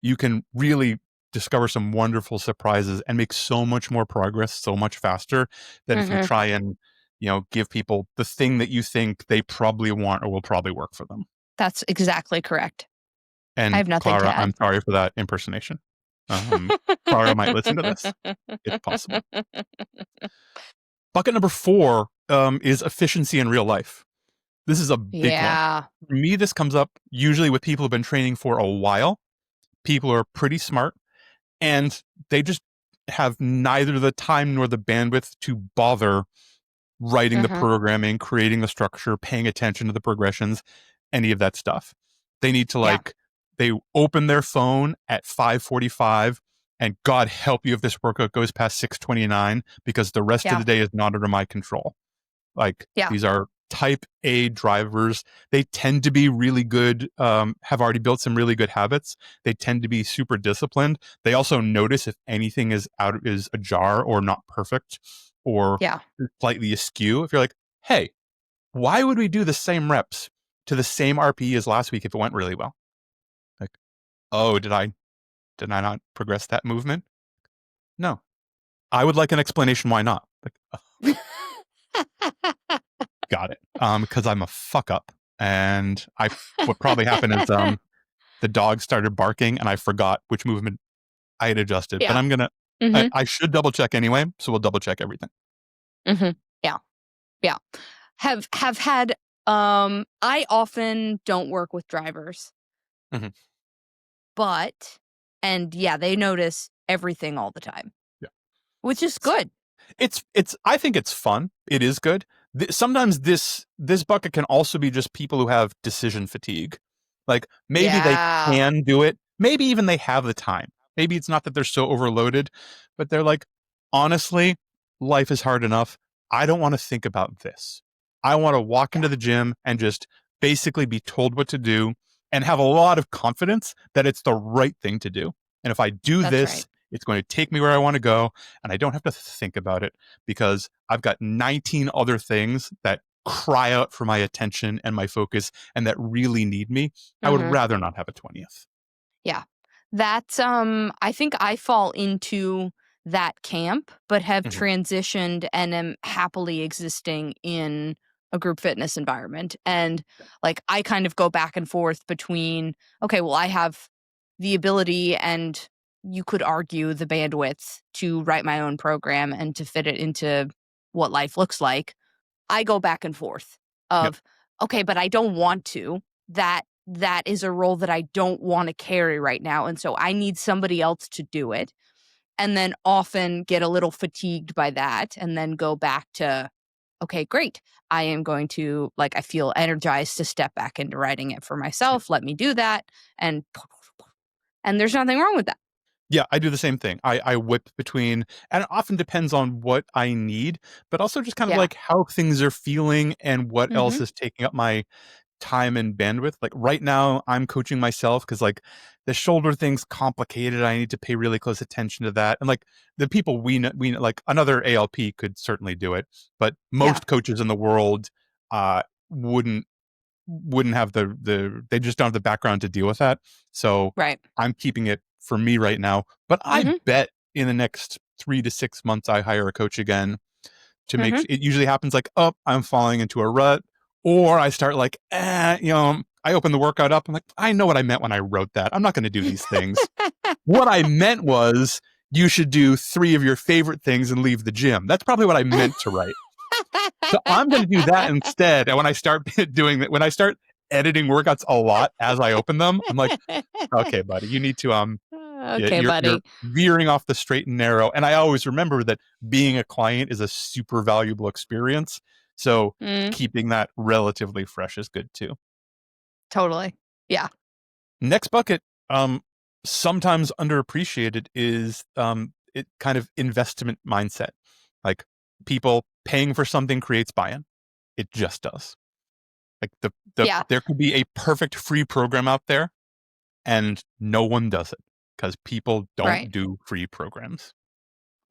You can really discover some wonderful surprises and make so much more progress so much faster than if you try and, give people the thing that you think they probably want or will probably work for them. That's exactly correct. And I have nothing Clara, to add. I'm sorry for that impersonation. Clara might listen to this. It's possible. Bucket number 4 is efficiency in real life. This is a big one. For me, this comes up usually with people who've been training for a while. People are pretty smart, and they just have neither the time nor the bandwidth to bother writing the programming, creating the structure, paying attention to the progressions, any of that stuff. They need to they open their phone at 5:45 and God help you if this workout goes past 6:29 because the rest of the day is not under my control. These are type A drivers. They tend to be really good, have already built some really good habits. They tend to be super disciplined. They also notice if anything is ajar or not perfect or slightly askew. If you're like, hey, why would we do the same reps to the same RPE as last week if it went really well? Like, oh, did I not progress that movement? No. I would like an explanation why not. Got it. Because I'm a fuck up. And what probably happened is the dog started barking and I forgot which movement I had adjusted. But I'm gonna I should double check anyway, so we'll double check everything. Yeah. Have had I often don't work with drivers. But they notice everything all the time. Yeah. Which is good. It's I think it's fun. It is good. Sometimes this bucket can also be just people who have decision fatigue. Like maybe they can do it. Maybe even they have the time. Maybe it's not that they're so overloaded, but they're like, honestly, life is hard enough. I don't want to think about this. I want to walk into the gym and just basically be told what to do and have a lot of confidence that it's the right thing to do. And if I do it's going to take me where I want to go, and I don't have to think about it because I've got 19 other things that cry out for my attention and my focus and that really need me. I would rather not have a 20th. Yeah. That's I think I fall into that camp, but have transitioned and am happily existing in a group fitness environment. And I kind of go back and forth between, okay, well, I have the ability and you could argue the bandwidth to write my own program and to fit it into what life looks like. I go back and forth of, okay, but I don't want to. That is a role that I don't want to carry right now. And so I need somebody else to do it. And then often get a little fatigued by that and then go back to, okay, great. I am going to, I feel energized to step back into writing it for myself. Let me do that. And there's nothing wrong with that. Yeah, I do the same thing. I whip between, and it often depends on what I need, but also just kind of like how things are feeling and what else is taking up my time and bandwidth. Like right now I'm coaching myself because the shoulder thing's complicated. I need to pay really close attention to that. And the people we know, like another ALP could certainly do it, but most coaches in the world wouldn't have they just don't have the background to deal with that. So I'm keeping it for me right now, but I bet in the next 3 to 6 months I hire a coach again to make it usually happens I'm falling into a rut, or I start I open the workout up. I'm like, I know what I meant when I wrote that. I'm not going to do these things. What I meant was you should do 3 of your favorite things and leave the gym. That's probably what I meant to write. So I'm going to do that instead. And when I start doing that, when I start editing workouts a lot as I open them, I'm like, okay, buddy, you need to, you're veering off the straight and narrow. And I always remember that being a client is a super valuable experience. So keeping that relatively fresh is good too. Totally. Yeah. Next bucket, sometimes underappreciated is it kind of investment mindset. Like people paying for something creates buy-in. It just does. Like Yeah. there could be a perfect free program out there and no one does it because people don't do free programs.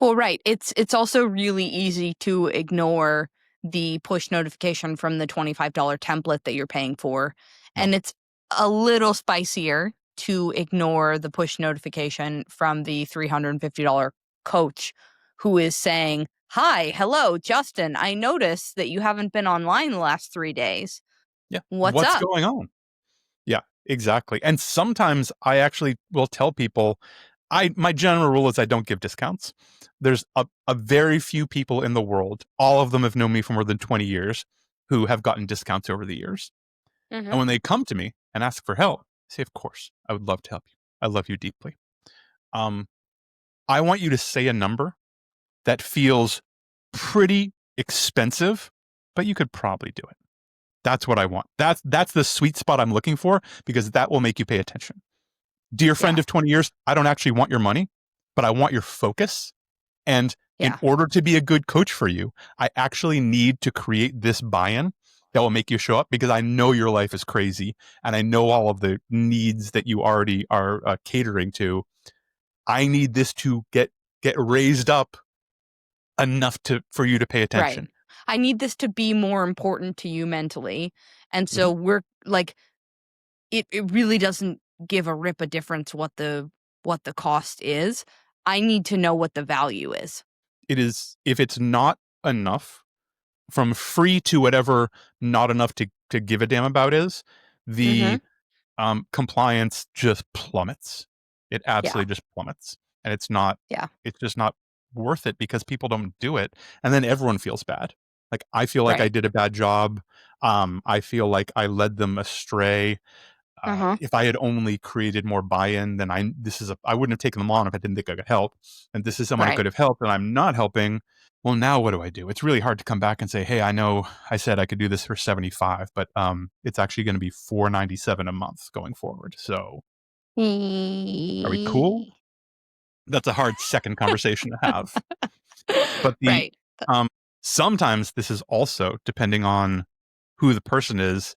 Well, right. It's also really easy to ignore the push notification from the $25 template that you're paying for. And it's a little spicier to ignore the push notification from the $350 coach who is saying, "Hi, hello, Justin. I noticed that you haven't been online the last 3 days. Yeah. What's What's up?" going on? Yeah, exactly. And sometimes I actually will tell people my general rule is I don't give discounts. There's a very few people in the world, all of them have known me for more than 20 years, who have gotten discounts over the years. And when they come to me and ask for help, I say, of course, I would love to help you. I love you deeply. Um, I want you to say a number that feels pretty expensive, but you could probably do it. That's what I want. That's the sweet spot I'm looking for because that will make you pay attention. Dear friend of 20 years, I don't actually want your money, but I want your focus. And in order to be a good coach for you, I actually need to create this buy-in that will make you show up because I know your life is crazy and I know all of the needs that you already are catering to. I need this to get raised up enough for you to pay attention. Right. I need this to be more important to you mentally. And so we're like, it really doesn't give a rip a difference what the cost is. I need to know what the value is. It is, if it's not enough, from free to whatever not enough to give a damn about is, the compliance just plummets. It absolutely just plummets. And it's just not worth it because people don't do it. And then everyone feels bad. Like I feel like I did a bad job. I feel like I led them astray. If I had only created more buy-in, then I wouldn't have taken them on if I didn't think I could help. And this is someone who could have helped, and I'm not helping. Well, now what do I do? It's really hard to come back and say, "Hey, I know I said I could do this for 75, but it's actually going to be $497 a month going forward." So, are we cool? That's a hard second conversation to have. But sometimes this is also, depending on who the person is,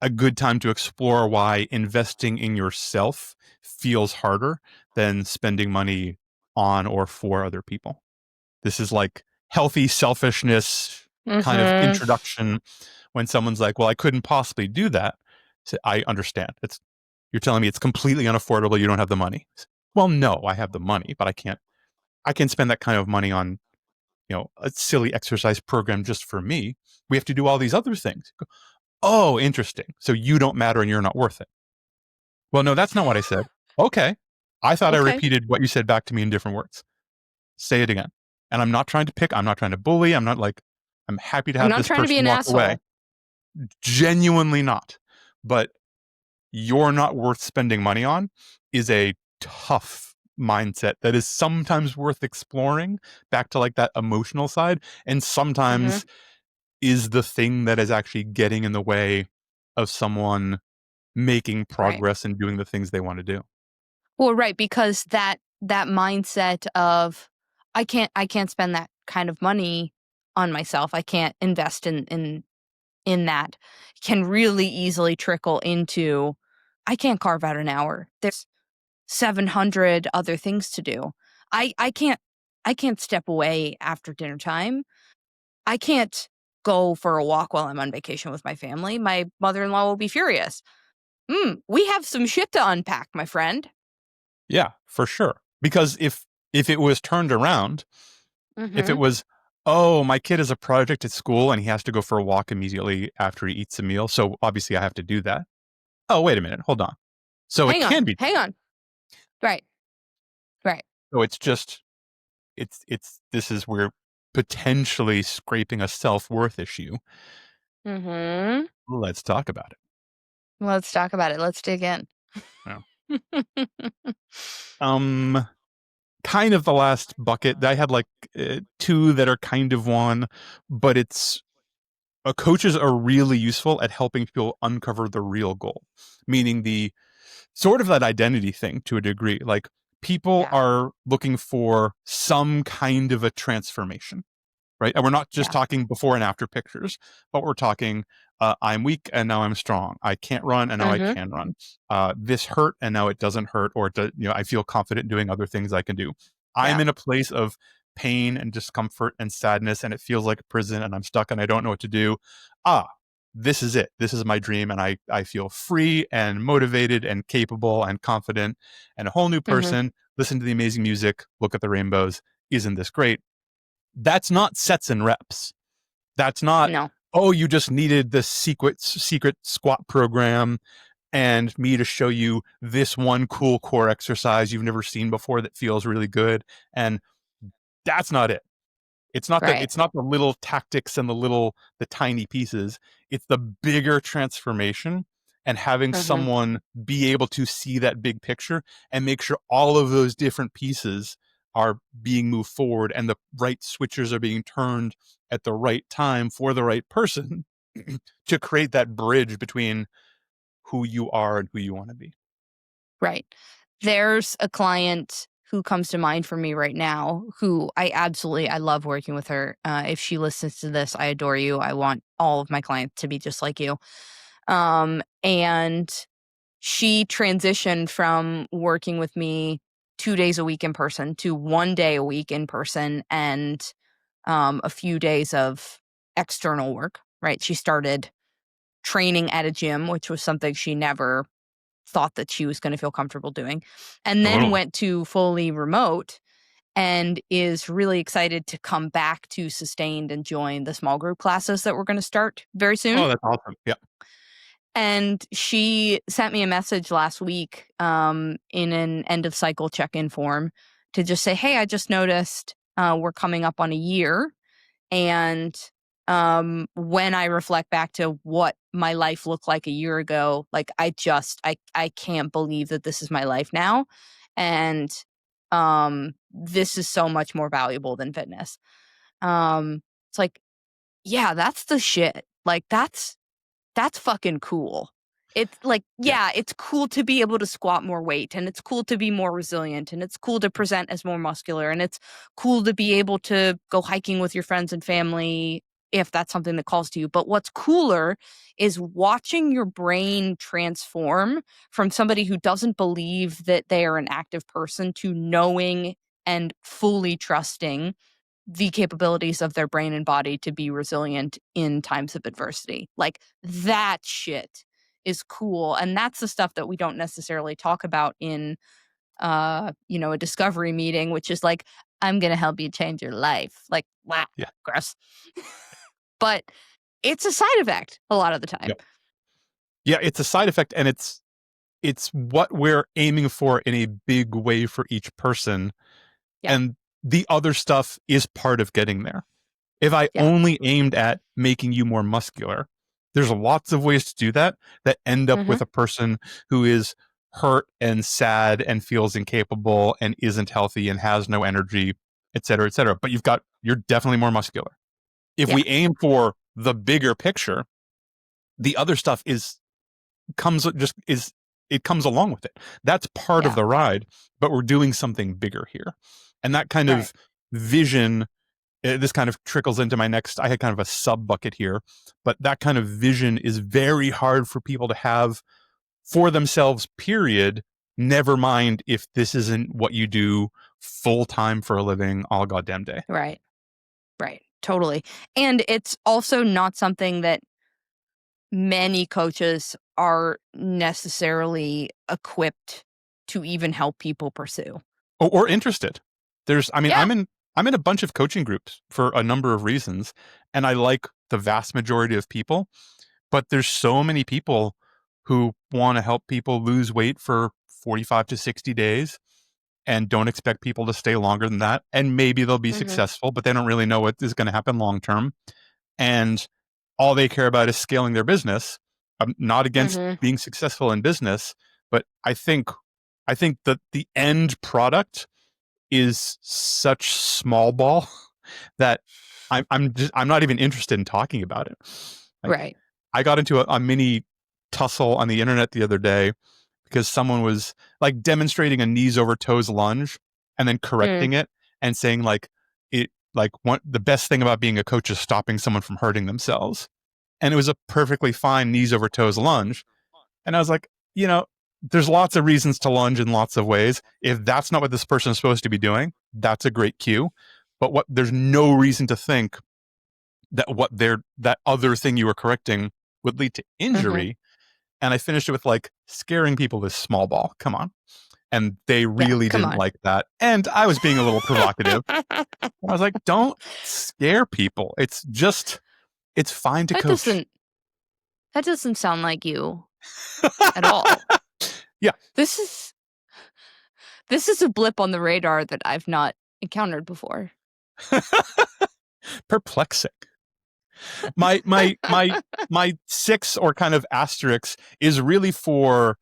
a good time to explore why investing in yourself feels harder than spending money on or for other people. This is like healthy selfishness kind of introduction when someone's like, well, I couldn't possibly do that. So I understand. You're telling me it's completely unaffordable. You don't have the money. Well, no, I have the money, but I can spend that kind of money on, a silly exercise program just for me. We have to do all these other things. Oh, interesting. So you don't matter and you're not worth it. Well, no, that's not what I said. Okay. I thought I repeated what you said back to me in different words. Say it again. And I'm not trying to pick. I'm not trying to bully. I'm happy to have this person walk away. Genuinely not. But you're not worth spending money on is a tough mindset that is sometimes worth exploring back to like that emotional side. And sometimes is the thing that is actually getting in the way of someone making progress and doing the things they want to do. Well, right, because that mindset of I can't spend that kind of money on myself. I can't invest in that can really easily trickle into I can't carve out an hour. There's 700 other things to do. I can't step away after dinner time. I can't go for a walk while I'm on vacation with my family. My mother-in-law will be furious. We have some shit to unpack, my friend. Yeah, for sure. Because if it was turned around, if it was, oh, my kid has a project at school and he has to go for a walk immediately after he eats a meal, so obviously I have to do that. Oh, wait a minute, hold on. So it can be done. Hang on. Right. So it's just this is where potentially scraping a self-worth issue. Let's talk about it. Let's talk about it. Let's dig in. Yeah. Kind of the last bucket. I had like two that are kind of one, but it's coaches are really useful at helping people uncover the real goal, meaning the sort of that identity thing to a degree. Like people are looking for some kind of a transformation, right? And we're not just talking before and after pictures, but we're talking I'm weak and now I'm strong. I can't run and now I can run. This hurt and now it doesn't hurt, or I feel confident doing other things I can do. I'm in a place of pain and discomfort and sadness, and it feels like a prison, and I'm stuck and I don't know what to do. This is it. This is my dream, and I feel free and motivated and capable and confident and a whole new person. Listen to the amazing music, look at the rainbows. Isn't this great? That's not sets and reps. That's not, oh, you just needed the secret squat program and me to show you this one cool core exercise you've never seen before that feels really good. And that's not it. It's not that, it's not the little tactics and the tiny pieces. It's the bigger transformation, and having someone be able to see that big picture and make sure all of those different pieces are being moved forward and the right switches are being turned at the right time for the right person to create that bridge between who you are and who you want to be. Right. There's a client who comes to mind for me right now who I love working with her. If she listens to this, I adore you. I want all of my clients to be just like you. And she transitioned from working with me 2 days a week in person to 1 day a week in person, and a few days of external work, right? She started training at a gym, which was something she never thought that she was going to feel comfortable doing, and then went to fully remote, and is really excited to come back to Sustained and join the small group classes that we're going to start very soon. Oh, that's awesome. Yeah. And she sent me a message last week in an end of cycle check-in form to just say, hey, I just noticed we're coming up on a year. And when I reflect back to what my life looked like a year ago, like I can't believe that this is my life now. And this is so much more valuable than fitness. It's like, yeah, that's the shit. Like that's fucking cool. It's like, yeah, it's cool to be able to squat more weight, and it's cool to be more resilient, and it's cool to present as more muscular, and it's cool to be able to go hiking with your friends and family if that's something that calls to you. But what's cooler is watching your brain transform from somebody who doesn't believe that they are an active person to knowing and fully trusting the capabilities of their brain and body to be resilient in times of adversity. Like that shit is cool. And that's the stuff that we don't necessarily talk about in a discovery meeting, which is like, I'm going to help you change your life. Like, wow, gross. But it's a side effect a lot of the time. Yeah, it's a side effect, and it's what we're aiming for in a big way for each person. And the other stuff is part of getting there. If I only aimed at making you more muscular, there's lots of ways to do that end up with a person who is hurt and sad and feels incapable and isn't healthy and has no energy, et cetera, et cetera. But you're definitely more muscular. If we aim for the bigger picture, the other stuff comes along with it. That's part of the ride, but we're doing something bigger here. And that kind of vision, this kind of trickles into my next, I had kind of a sub bucket here, but that kind of vision is very hard for people to have for themselves, period. Never mind if this isn't what you do full time for a living all goddamn day. Right. Totally. And it's also not something that many coaches are necessarily equipped to even help people pursue. Or interested. I'm in a bunch of coaching groups for a number of reasons, and I like the vast majority of people, but there's so many people who want to help people lose weight for 45 to 60 days and don't expect people to stay longer than that. And maybe they'll be successful, but they don't really know what is going to happen long term. And all they care about is scaling their business. I'm not against being successful in business, but I think that the end product is such small ball that I'm not even interested in talking about it. Like, Right. I got into a mini tussle on the internet the other day because someone was like demonstrating a knees over toes lunge and then Mm. correcting it and saying like the best thing about being a coach is stopping someone from hurting themselves. And it was a perfectly fine knees over toes lunge. And I was like, there's lots of reasons to lunge in lots of ways. If that's not what this person is supposed to be doing, that's a great cue. But there's no reason to think that other thing you were correcting would lead to Mm-hmm. injury. And I finished it with like scaring people is small ball. Come on. And they Yeah. really Come didn't on. like that. And I was being a little provocative. I was like, don't scare people. It's fine to That coach. doesn't sound like you at all. Yeah. This is a blip on the radar that I've not encountered before. Perplexing. My 6 or kind of asterisk is really for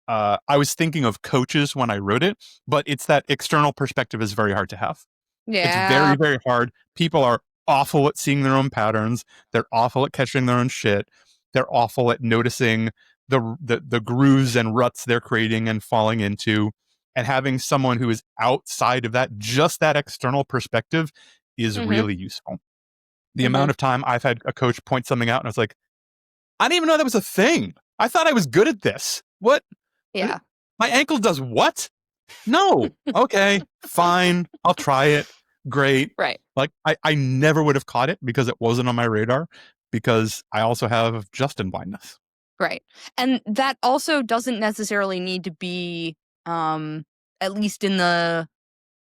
I was thinking of coaches when I wrote it, but it's that external perspective is very hard to have. It's very, Yeah. very hard. People are awful at seeing their own patterns. They're awful at catching their own shit. They're awful at noticing the grooves and ruts they're creating and falling into. And having someone who is outside of that, just that external perspective, is Mm-hmm. really useful. The Mm-hmm. amount of time I've had a coach point something out and I was like, I didn't even know that was a thing. I thought I was good at this. What? Yeah. My ankle does what? No. Okay, fine. I'll try it. Great. Right. Like, I never would have caught it because it wasn't on my radar because I also have Justin blindness. Right. And that also doesn't necessarily need to be, at least in the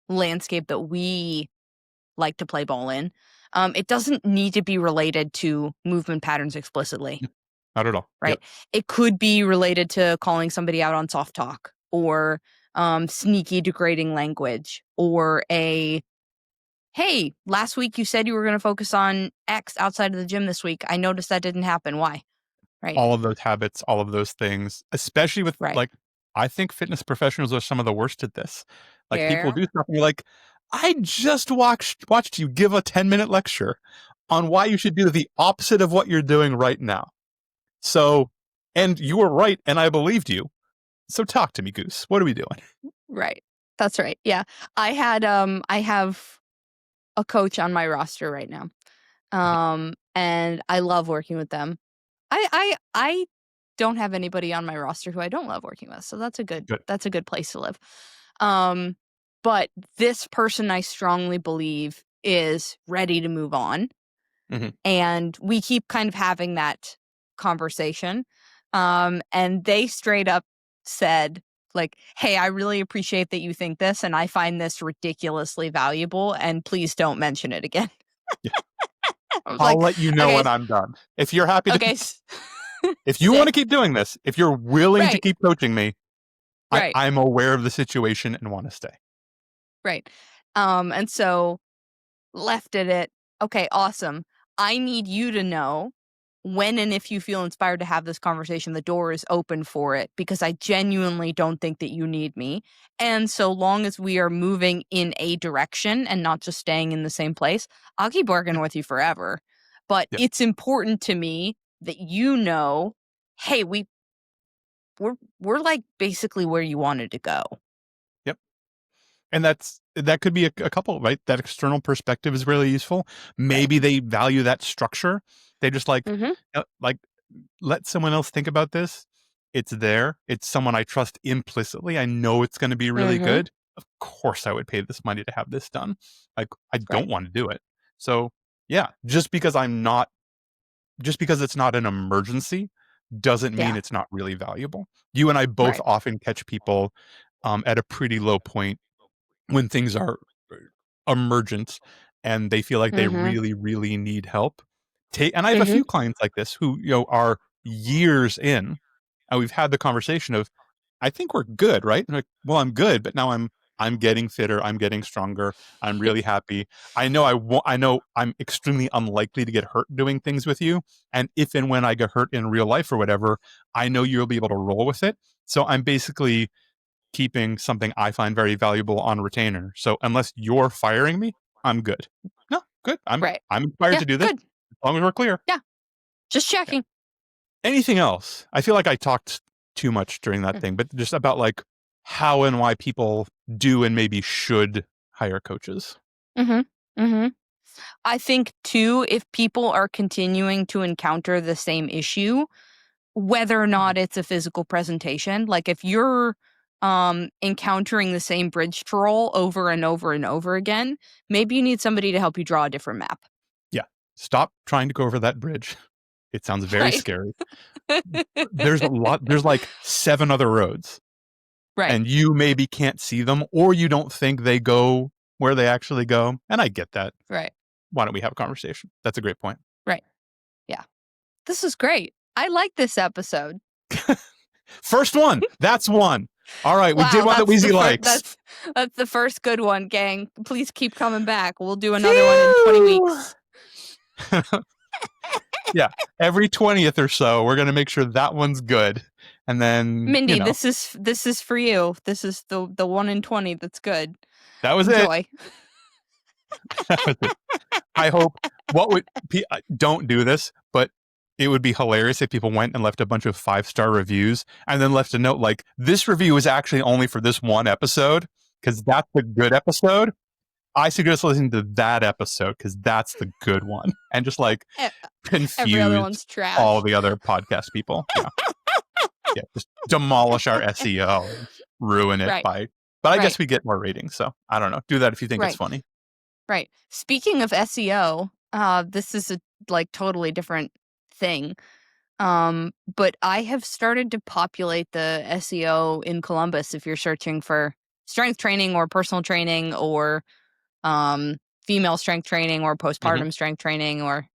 landscape that we like to play ball in. It doesn't need to be related to movement patterns explicitly. Not at all. Right. Yep. It could be related to calling somebody out on soft talk or sneaky degrading language or hey, last week you said you were going to focus on X outside of the gym this week. I noticed that didn't happen. Why? Right. All of those habits, all of those things, especially with Right. like, I think fitness professionals are some of the worst at this. Like, people Yeah. do stuff and you're like, I just watched you give a 10-minute lecture on why you should do the opposite of what you're doing right now. So, and you were right, and I believed you. So talk to me, Goose. What are we doing? Right. That's right. Yeah. I have a coach on my roster right now. And I love working with them. I don't have anybody on my roster who I don't love working with. So that's a Good. good place to live. But this person I strongly believe is ready to move on. Mm-hmm. And we keep kind of having that conversation. And they straight up said, like, hey, I really appreciate that you think this, and I find this ridiculously valuable, and please don't mention it again. Yeah. I was I'll like, let you know okay, when I'm done. If you're happy to okay, if you want to sick. keep doing this, if you're willing to Right, keep coaching me, right, I'm aware of the situation and want to stay. right. And so left at it. Okay, awesome. I need you to know when and if you feel inspired to have this conversation, the door is open for it because I genuinely don't think that you need me. And so long as we are moving in a direction and not just staying in the same place, I'll keep working with you forever. But Yep. it's important to me that you know, hey, we're like basically where you wanted to go. Yep. And that could be a couple, right? That external perspective is really useful. Right. Maybe they value that structure. They just Mm-hmm. like let someone else think about this. It's there. It's someone I trust implicitly. I know it's going to be really Mm-hmm. good. Of course, I would pay this money to have this done. Like, I don't Right. want to do it. So yeah, just because it's not an emergency doesn't mean Yeah. it's not really valuable. You and I both Right. often catch people at a pretty low point when things are emergent and they feel like they Mm-hmm. really, really need help. And I have a Mm-hmm. few clients like this who, are years in, and we've had the conversation of, I think we're good, right? And like, well, I'm good, but now I'm getting fitter, I'm getting stronger, I'm really happy. I know I'm extremely unlikely to get hurt doing things with you, and if and when I get hurt in real life or whatever, I know you'll be able to roll with it. So I'm basically keeping something I find very valuable on retainer. So unless you're firing me, I'm good. No, Good. I'm inspired to do this. Good. As long as we're clear. Yeah. Just checking. Yeah. Anything else? I feel like I talked too much during that thing, but just about like how and why people do and maybe should hire coaches. I think too, if people are continuing to encounter the same issue, whether or not it's a physical presentation, like if you're encountering the same bridge troll over and over and over again, maybe you need somebody to help you draw a different map. Yeah. Stop trying to go over that bridge. It sounds very scary. There's like 7 other roads. Right. And you maybe can't see them, or you don't think they go where they actually go. And I get that. Right. Why don't we have a conversation? That's a great point. Right. Yeah. This is great. I like this episode. First one. That's one. All right. We did one that Weezy likes. That's the first good one, gang. Please keep coming back. We'll do another one in 20 weeks. Yeah. Every 20th or so, we're going to make sure that one's good. And then Mindy, this is for you. This is the 1 in 20 that's good. That was Enjoy. It. I hope don't do this, but it would be hilarious if people went and left a bunch of 5-star reviews and then left a note like, this review is actually only for this one episode because that's the good episode. I suggest listening to that episode because that's the good one, and just like confuse all the other podcast people. Yeah. Yeah, just demolish our SEO, and ruin it by. But I guess we get more ratings, so I don't know. Do that if you think it's funny. Right. Speaking of SEO, this is a totally different thing. But I have started to populate the SEO in Columbus if you're searching for strength training or personal training or female strength training or postpartum strength training or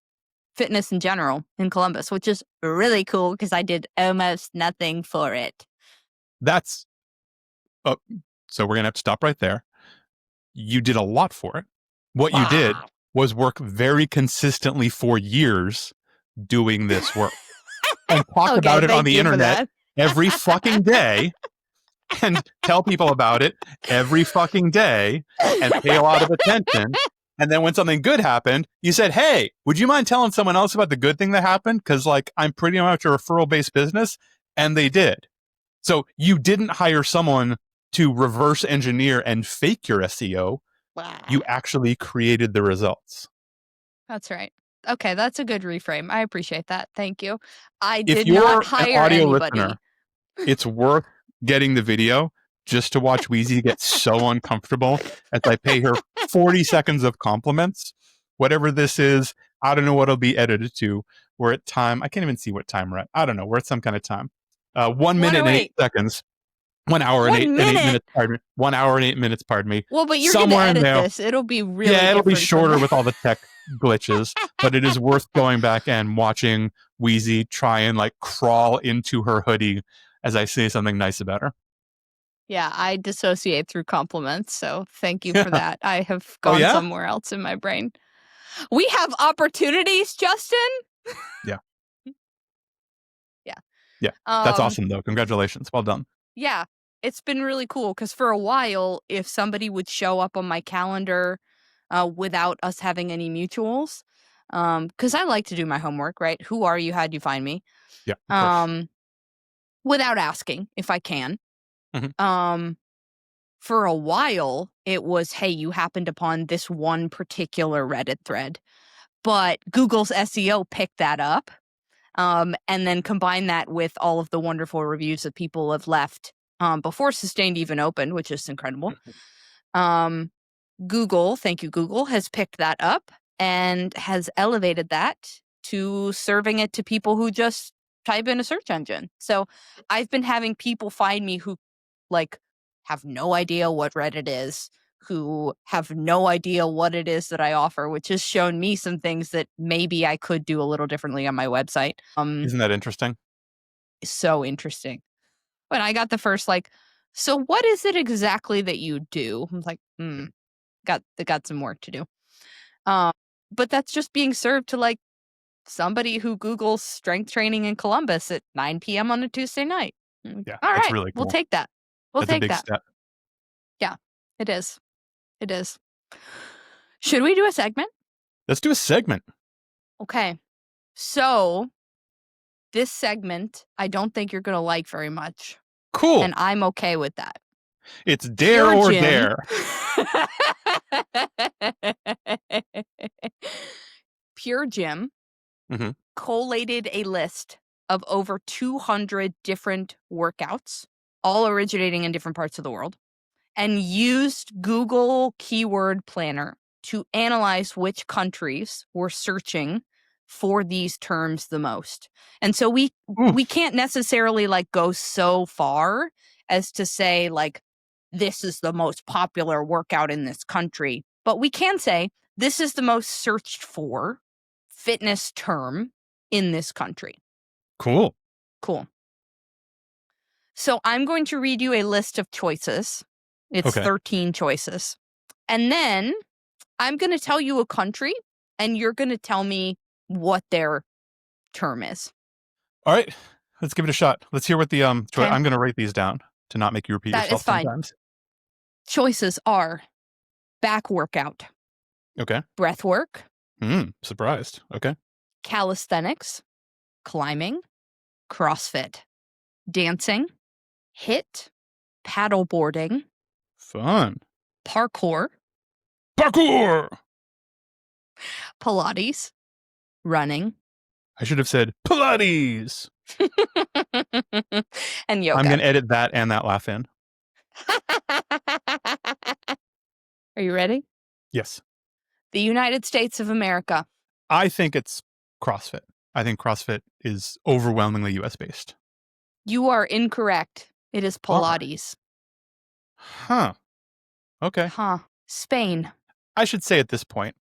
fitness in general in Columbus, which is really cool because I did almost nothing for it. That's so we're gonna have to stop right there. You did a lot for it. What you did was work very consistently for years doing this work and talk about it on the internet every fucking day and tell people about it every fucking day and pay a lot of attention. And then when something good happened, you said, hey, would you mind telling someone else about the good thing that happened? Because I'm pretty much a referral-based business. And they did. So you didn't hire someone to reverse engineer and fake your SEO. Wow. You actually created the results. That's right. Okay, that's a good reframe. I appreciate that. Thank you. I did not hire anybody. Listener, it's worth getting the video just to watch Weezy get so uncomfortable as I pay her 40 seconds of compliments. Whatever this is, I don't know what it'll be edited to. We're at time. I can't even see what time we're at. I don't know. We're at some kind of time. 1 minute and 8 seconds. 1 hour and 8 minutes. Pardon me. 1 hour and 8 minutes. Pardon me. Well, but you're going to edit this. It'll be really it'll be shorter with all the tech glitches. But it is worth going back and watching Weezy try and crawl into her hoodie as I say something nice about her. Yeah, I dissociate through compliments. So thank you for that. I have gone somewhere else in my brain. We have opportunities, Justin. Yeah. Yeah. Yeah. That's awesome, though. Congratulations. Well done. Yeah. It's been really cool because for a while, if somebody would show up on my calendar without us having any mutuals, because I like to do my homework, right? Who are you? How'd you find me? Yeah. Without asking if I can. For a while, it was, hey, you happened upon this one particular Reddit thread, but Google's SEO picked that up and then combined that with all of the wonderful reviews that people have left before Sustained even opened, which is incredible. Google, thank you, Google, has picked that up and has elevated that to serving it to people who just type in a search engine. So I've been having people find me who have no idea what Reddit is, who have no idea what it is that I offer, which has shown me some things that maybe I could do a little differently on my website. Isn't that interesting? So interesting. When I got the first so what is it exactly that you do? I'm like, got some work to do. But that's just being served to somebody who Googles strength training in Columbus at 9 p.m. on a Tuesday night. Yeah, all right, really cool. We'll take that. We'll take that. Step. Yeah, it is. It is. Should we do a segment? Let's do a segment. Okay. So this segment, I don't think you're going to like very much. Cool. And I'm okay with that. It's Dare or Dare. Pure Gym collated a list of over 200 different workouts, all originating in different parts of the world, and used Google Keyword Planner to analyze which countries were searching for these terms the most. And so we can't necessarily like go so far as to say like this is the most popular workout in this country, but we can say this is the most searched for fitness term in this country. Cool. So I'm going to read you a list of choices. It's 13 choices. And then I'm going to tell you a country and you're going to tell me what their term is. All right. Let's give it a shot. Let's hear what the I'm going to write these down to not make you repeat yourself sometimes. Choices are back workout. Okay. Breath work. Surprised. Okay. Calisthenics. Climbing. CrossFit. Dancing. HIIT. Paddleboarding. Fun. Parkour. Pilates. Running. I should have said Pilates. And yoga. I'm going to edit that and that laugh in. Are you ready? Yes. The United States of America. I think it's CrossFit. I think CrossFit is overwhelmingly US based. You are incorrect. It is Pilates. Huh. Okay. Spain. I should say at this point,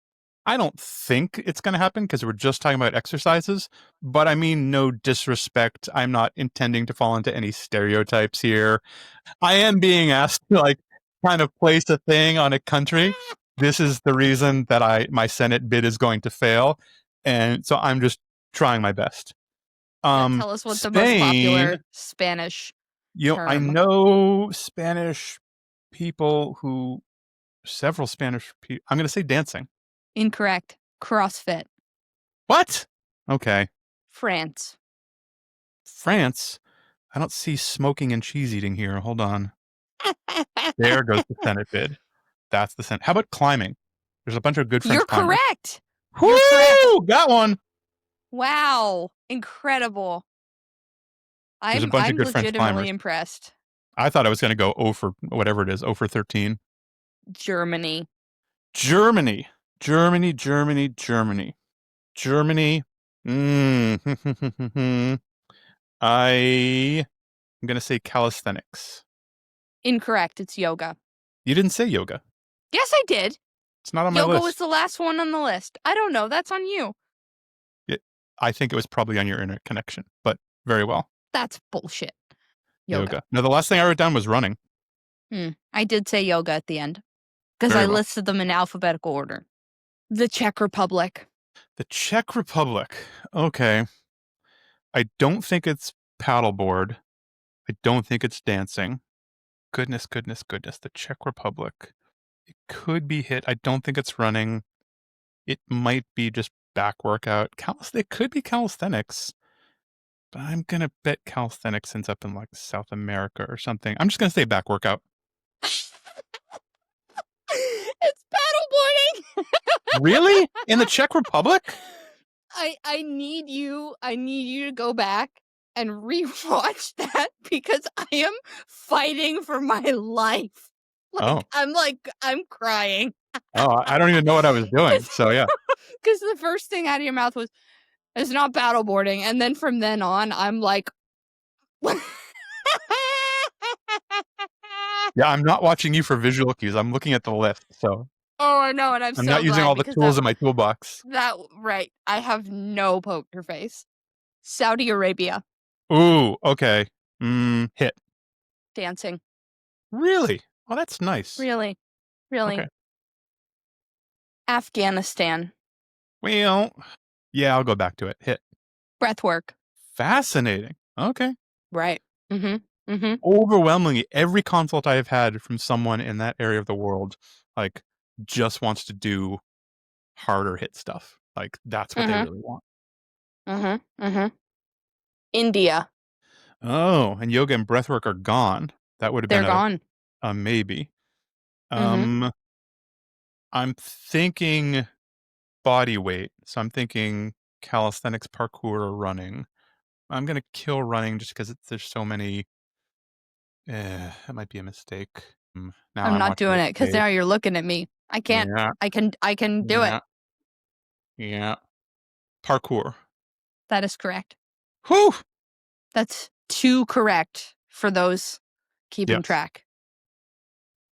I don't think it's going to happen because we're just talking about exercises, but I mean, no disrespect. I'm not intending to fall into any stereotypes here. I am being asked to like kind of place a thing on a country. This is the reason that my Senate bid is going to fail. And so I'm just trying my best. Tell us what Spain, the most popular Spanish term. I know Spanish people several Spanish people. I'm going to say dancing. Incorrect. CrossFit. What? Okay. France. I don't see smoking and cheese eating here. Hold on. There goes the Senate bid. That's the Senate. How about climbing? There's a bunch of good French climbers. Correct. Woo! Got one. Wow. Incredible. I'm legitimately impressed. I thought I was going to go 0 for whatever it is, 0 for 13. Germany. I'm going to say calisthenics. Incorrect. It's yoga. You didn't say yoga. Yes, I did. It's not on my list. Yoga was the last one on the list. I don't know. That's on you. I think it was probably on your internet connection, but very well. That's bullshit. Yoga. No, the last thing I wrote down was running. I did say yoga at the end because I listed them in alphabetical order. The Czech Republic. Okay. I don't think it's paddleboard. I don't think it's dancing. Goodness. The Czech Republic. It could be HIIT. I don't think it's running. It might be just back workout. It could be calisthenics. But I'm going to bet calisthenics ends up in like South America or something. I'm just going to say back workout. It's paddleboarding. Really? In the Czech Republic? I need you to go back and rewatch that because I am fighting for my life. I'm crying. I don't even know what I was doing. So yeah. Because the first thing out of your mouth was, it's not paddleboarding. And then from then on, I'm like... Yeah, I'm not watching you for visual cues. I'm looking at the list, so... Oh, I know, and I'm so not using all the tools in my toolbox. Right. I have no poker face. Saudi Arabia. Ooh, okay. HIIT. Dancing. Really? Oh, that's nice. Really. Okay. Afghanistan. Well, yeah, I'll go back to it. HIIT. Breathwork. Fascinating. Okay. Right. Overwhelmingly, every consult I have had from someone in that area of the world, like, just wants to do harder hit stuff. Like that's what they really want. India. Oh, and yoga and breathwork are gone. That would have been gone. A maybe. I'm thinking body weight. So I'm thinking calisthenics, parkour, or running. I'm gonna kill running just because there's so many. That might be a mistake. Now I'm not doing it because now you're looking at me. I can't. Yeah. I can do it. Yeah. Parkour. That is correct. Whew. That's 2 correct for those keeping track.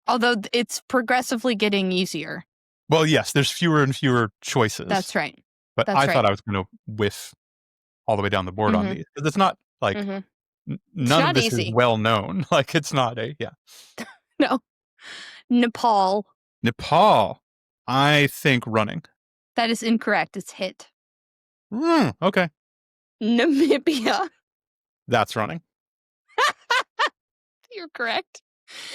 Although it's progressively getting easier. Well, yes, there's fewer and fewer choices. That's right. But I thought I was going to whiff all the way down the board on these. Because it's not like none of this easy. is well known. Like it's not No. Nepal. I think running. That is incorrect. It's hit. Okay. Namibia. That's running. You're correct.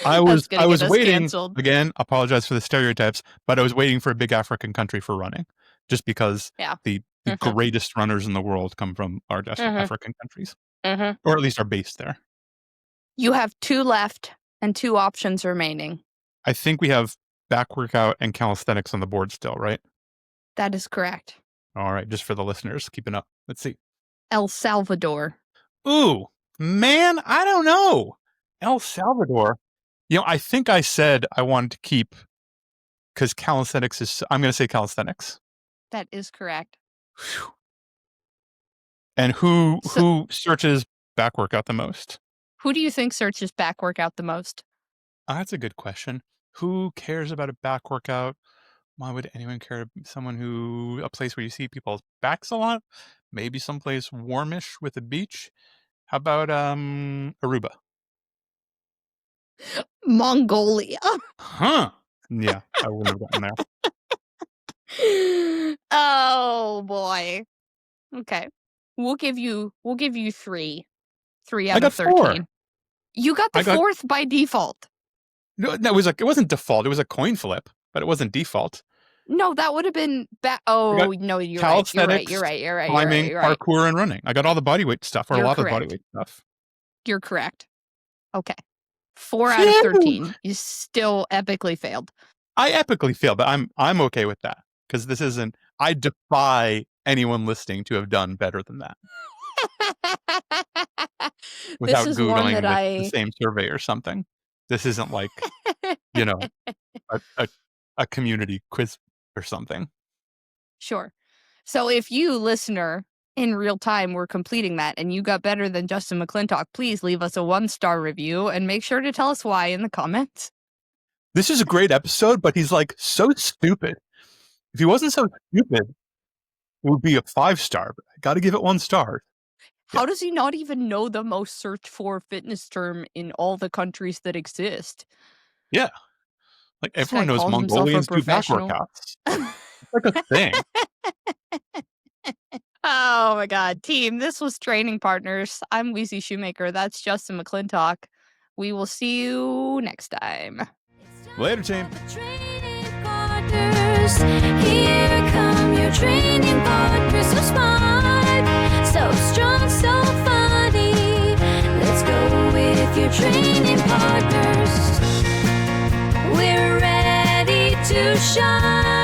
I was waiting canceled. Again, apologize for the stereotypes, but I was waiting for a big African country for running. Just because the greatest runners in the world come from our African countries. Or at least are based there. You have 2 left and 2 options remaining. I think we have back workout and calisthenics on the board still, right? That is correct. All right, just for the listeners, keeping up. Let's see. El Salvador. Ooh, man, I don't know. El Salvador. I think I said I wanted to keep because calisthenics is. I'm going to say calisthenics. That is correct. Whew. And who searches back workout the most? Who do you think searches back workout the most? That's a good question. Who cares about a back workout? Why would anyone care? A place where you see people's backs a lot? Maybe someplace warmish with a beach? How about Aruba? Mongolia. Huh. Yeah, I wouldn't have gotten there. Oh boy. Okay. We'll give you 3. 3 out of 13. 4. You got the 4th by default. No, it wasn't default. It was a coin flip, but it wasn't default. No, that would have been no, you're right. You're right. Climbing, parkour, and running. I got all the bodyweight stuff, or a lot of bodyweight stuff. You're correct. Okay. 4 out of 13. You still epically failed. I epically failed, but I'm okay with that because this isn't. I defy anyone listening to have done better than that. Without Googling the same survey or something. This isn't like, a community quiz or something. Sure. So if you, listener, in real time were completing that and you got better than Justin McClintock, please leave us a 1-star review and make sure to tell us why in the comments. This is a great episode, but he's like so stupid. If he wasn't so stupid, it would be a 5-star. But I got to give it 1 star. How does he not even know the most searched for fitness term in all the countries that exist? Yeah. Like everyone knows Mongolians do back workouts. It's like a thing. Oh my God, team. This was Training Partners. I'm Weezy Shoemaker. That's Justin McClintock. We will see you next time. Later, team. Here come your training partners. So smart, so strong, so funny. Let's go with your training partners. We're ready to shine.